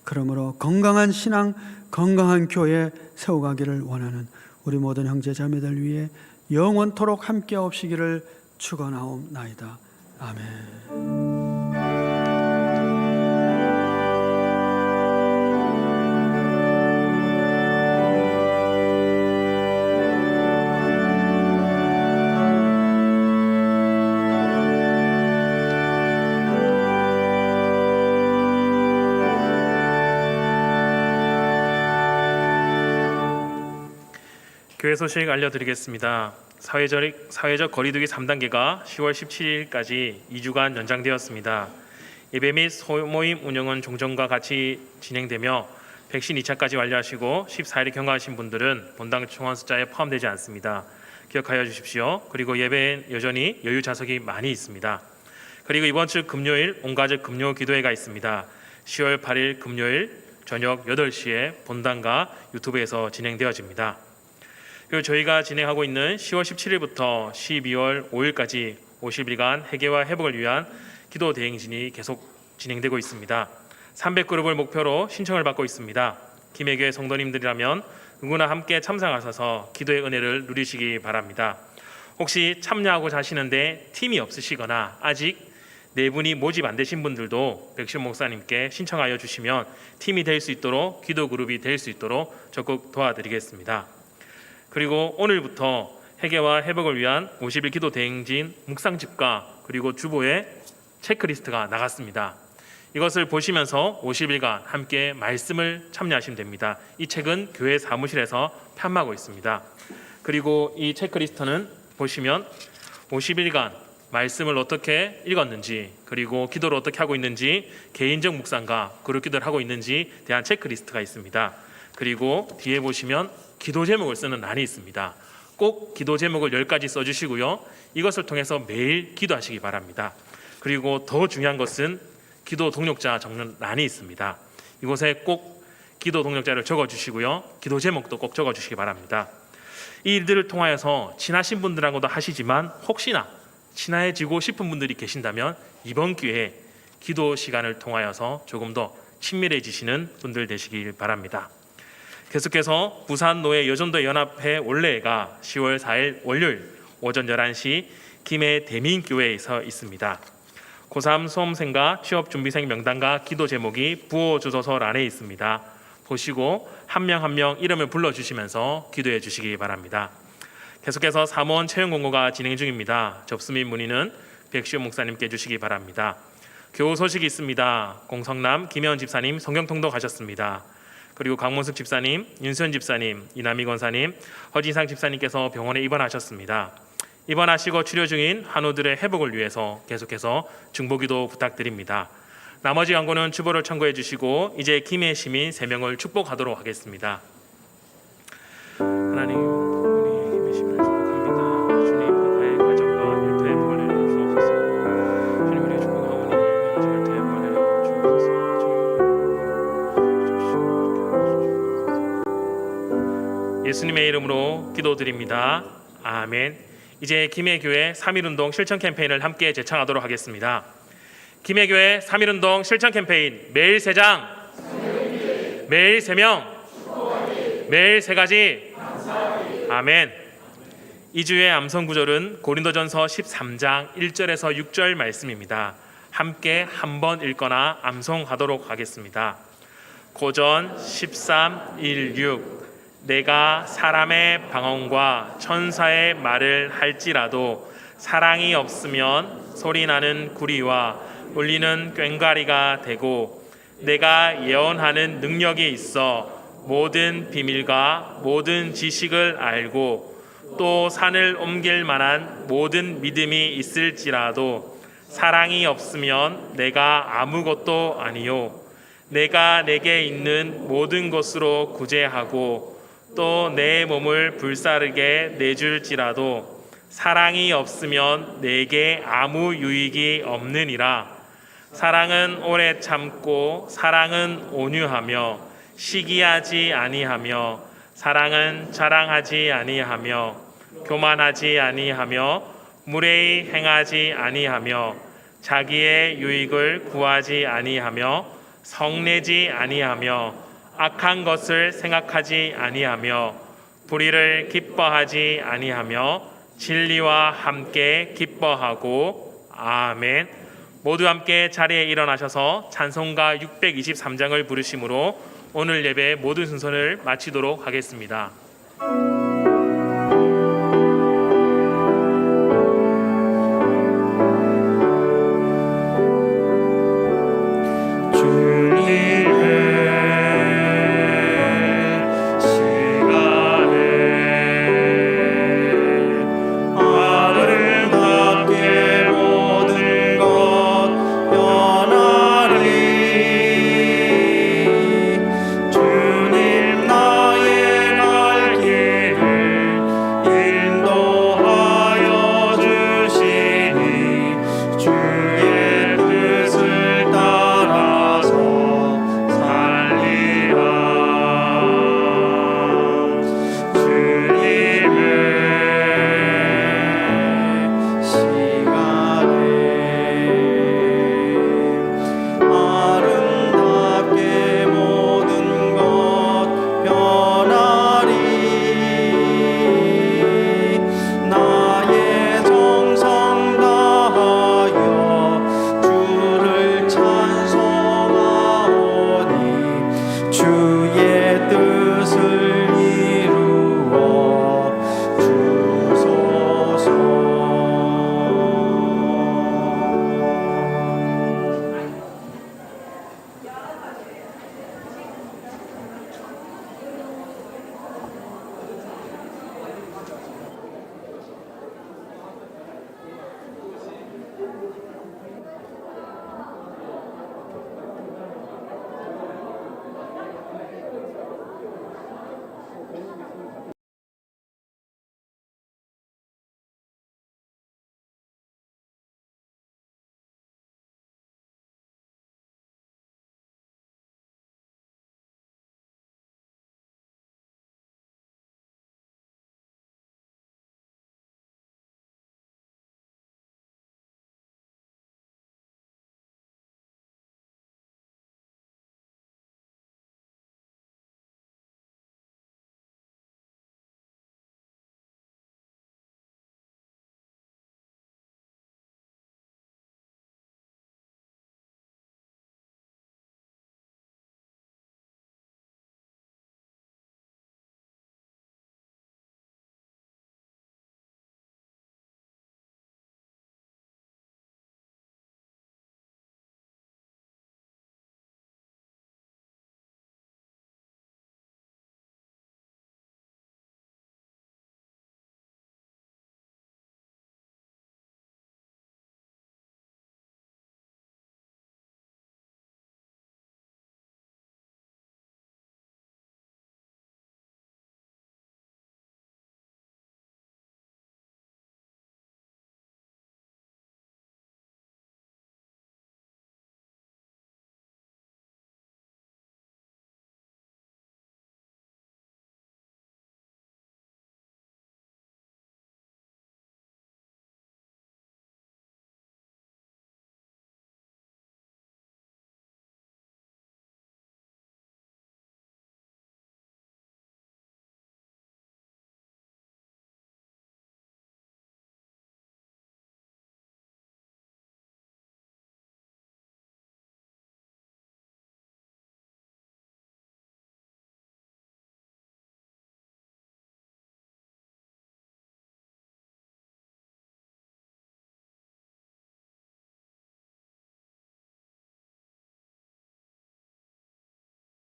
그러므로 건강한 신앙, 건강한 교회 세워가기를 원하는 우리 모든 형제 자매들 위해 영원토록 함께 없시기를 축원하옵나이다. 아멘. 교회 소식 알려드리겠습니다. 사회적 거리두기 3단계가 10월 17일까지 2주간 연장되었습니다. 예배 및 소모임 운영은 종전과 같이 진행되며 백신 2차까지 완료하시고 14일에 경과하신 분들은 본당 총원 숫자에 포함되지 않습니다. 기억하여 주십시오. 그리고 예배엔 여전히 여유 좌석이 많이 있습니다. 그리고 이번 주 금요일 온가족 금요 기도회가 있습니다. 10월 8일 금요일 저녁 8시에 본당과 유튜브에서 진행되어집니다. 그리고 저희가 진행하고 있는 10월 17일부터 12월 5일까지 50일간 회개와 회복을 위한 기도 대행진이 계속 진행되고 있습니다. 300그룹을 목표로 신청을 받고 있습니다. 김해교회 성도님들이라면 누구나 함께 참석하셔서 기도의 은혜를 누리시기 바랍니다. 혹시 참여하고 자시는데 팀이 없으시거나 아직 네 분이 모집 안 되신 분들도 백신 목사님께 신청하여 주시면 팀이 될 수 있도록 기도 그룹이 될 수 있도록 적극 도와드리겠습니다. 그리고 오늘부터 회개와 회복을 위한 50일 기도 대행진 묵상집과 그리고 주보의 체크리스트가 나갔습니다. 이것을 보시면서 50일간 함께 말씀을 참여하시면 됩니다. 이 책은 교회 사무실에서 판매하고 있습니다. 그리고 이 체크리스트는 보시면 50일간 말씀을 어떻게 읽었는지 그리고 기도를 어떻게 하고 있는지 개인적 묵상과 그룹 기도를 하고 있는지 대한 체크리스트가 있습니다. 그리고 뒤에 보시면 기도 제목을 쓰는 란이 있습니다. 꼭 기도 제목을 10가지 써주시고요. 이것을 통해서 매일 기도하시기 바랍니다. 그리고 더 중요한 것은 기도 동력자 적는 란이 있습니다. 이곳에 꼭 기도 동력자를 적어주시고요. 기도 제목도 꼭 적어주시기 바랍니다. 이 일들을 통하여서 친하신 분들하고도 하시지만 혹시나 친해지고 싶은 분들이 계신다면 이번 기회에 기도 시간을 통하여서 조금 더 친밀해지시는 분들 되시길 바랍니다. 계속해서 부산노예 여전도 연합회 원래회가 10월 4일 월요일 오전 11시 김해 대민교회에서 있습니다. 고3 수험생과 취업준비생 명단과 기도 제목이 부호 주소서란에 있습니다. 보시고 한 명 한 명 이름을 불러주시면서 기도해 주시기 바랍니다. 계속해서 사무원 채용 공고가 진행 중입니다. 접수 및 문의는 백시호 목사님께 주시기 바랍니다. 교우 소식이 있습니다. 공성남 김혜원 집사님 성경통도 가셨습니다. 그리고 강문숙 집사님, 윤수현 집사님, 이남희 권사님, 허진상 집사님께서 병원에 입원하셨습니다. 입원하시고 치료 중인 환우들의 회복을 위해서 계속해서 중보기도 부탁드립니다. 나머지 광고는 주보를 참고해 주시고 이제 김해 시민 3명을 축복하도록 하겠습니다. 하나님, 우리 김해 시민을 축복합니다. 주님, 그의 가정과 일터의 복을 내려 주옵소서. 주님, 우리의 축복하오니 그의 가정 일터의 복을 내려 주옵소서. 예수님의 이름으로 기도드립니다. 아멘. 이제 김해교회 3.1운동 실천 캠페인을 함께 제창하도록 하겠습니다. 김해교회 3.1운동 실천 캠페인 매일 3장, 매일 3명, 매일 3가지. 아멘. 2주의 암송 구절은 고린도전서 13장 1절에서 6절 말씀입니다. 함께 한번 읽거나 암송하도록 하겠습니다. 고전 13:1-6 내가 사람의 방언과 천사의 말을 할지라도 사랑이 없으면 소리나는 구리와 울리는 꽹과리가 되고 내가 예언하는 능력이 있어 모든 비밀과 모든 지식을 알고 또 산을 옮길 만한 모든 믿음이 있을지라도 사랑이 없으면 내가 아무것도 아니요 내가 내게 있는 모든 것으로 구제하고 또 내 몸을 불사르게 내줄지라도 사랑이 없으면 내게 아무 유익이 없느니라. 사랑은 오래 참고 사랑은 온유하며 시기하지 아니하며 사랑은 자랑하지 아니하며 교만하지 아니하며 무례히 행하지 아니하며 자기의 유익을 구하지 아니하며 성내지 아니하며 악한 것을 생각하지 아니하며 불의를 기뻐하지 아니하며 진리와 함께 기뻐하고. 아멘. 모두 함께 자리에 일어나셔서 찬송가 623장을 부르심으로 오늘 예배 모든 순서를 마치도록 하겠습니다.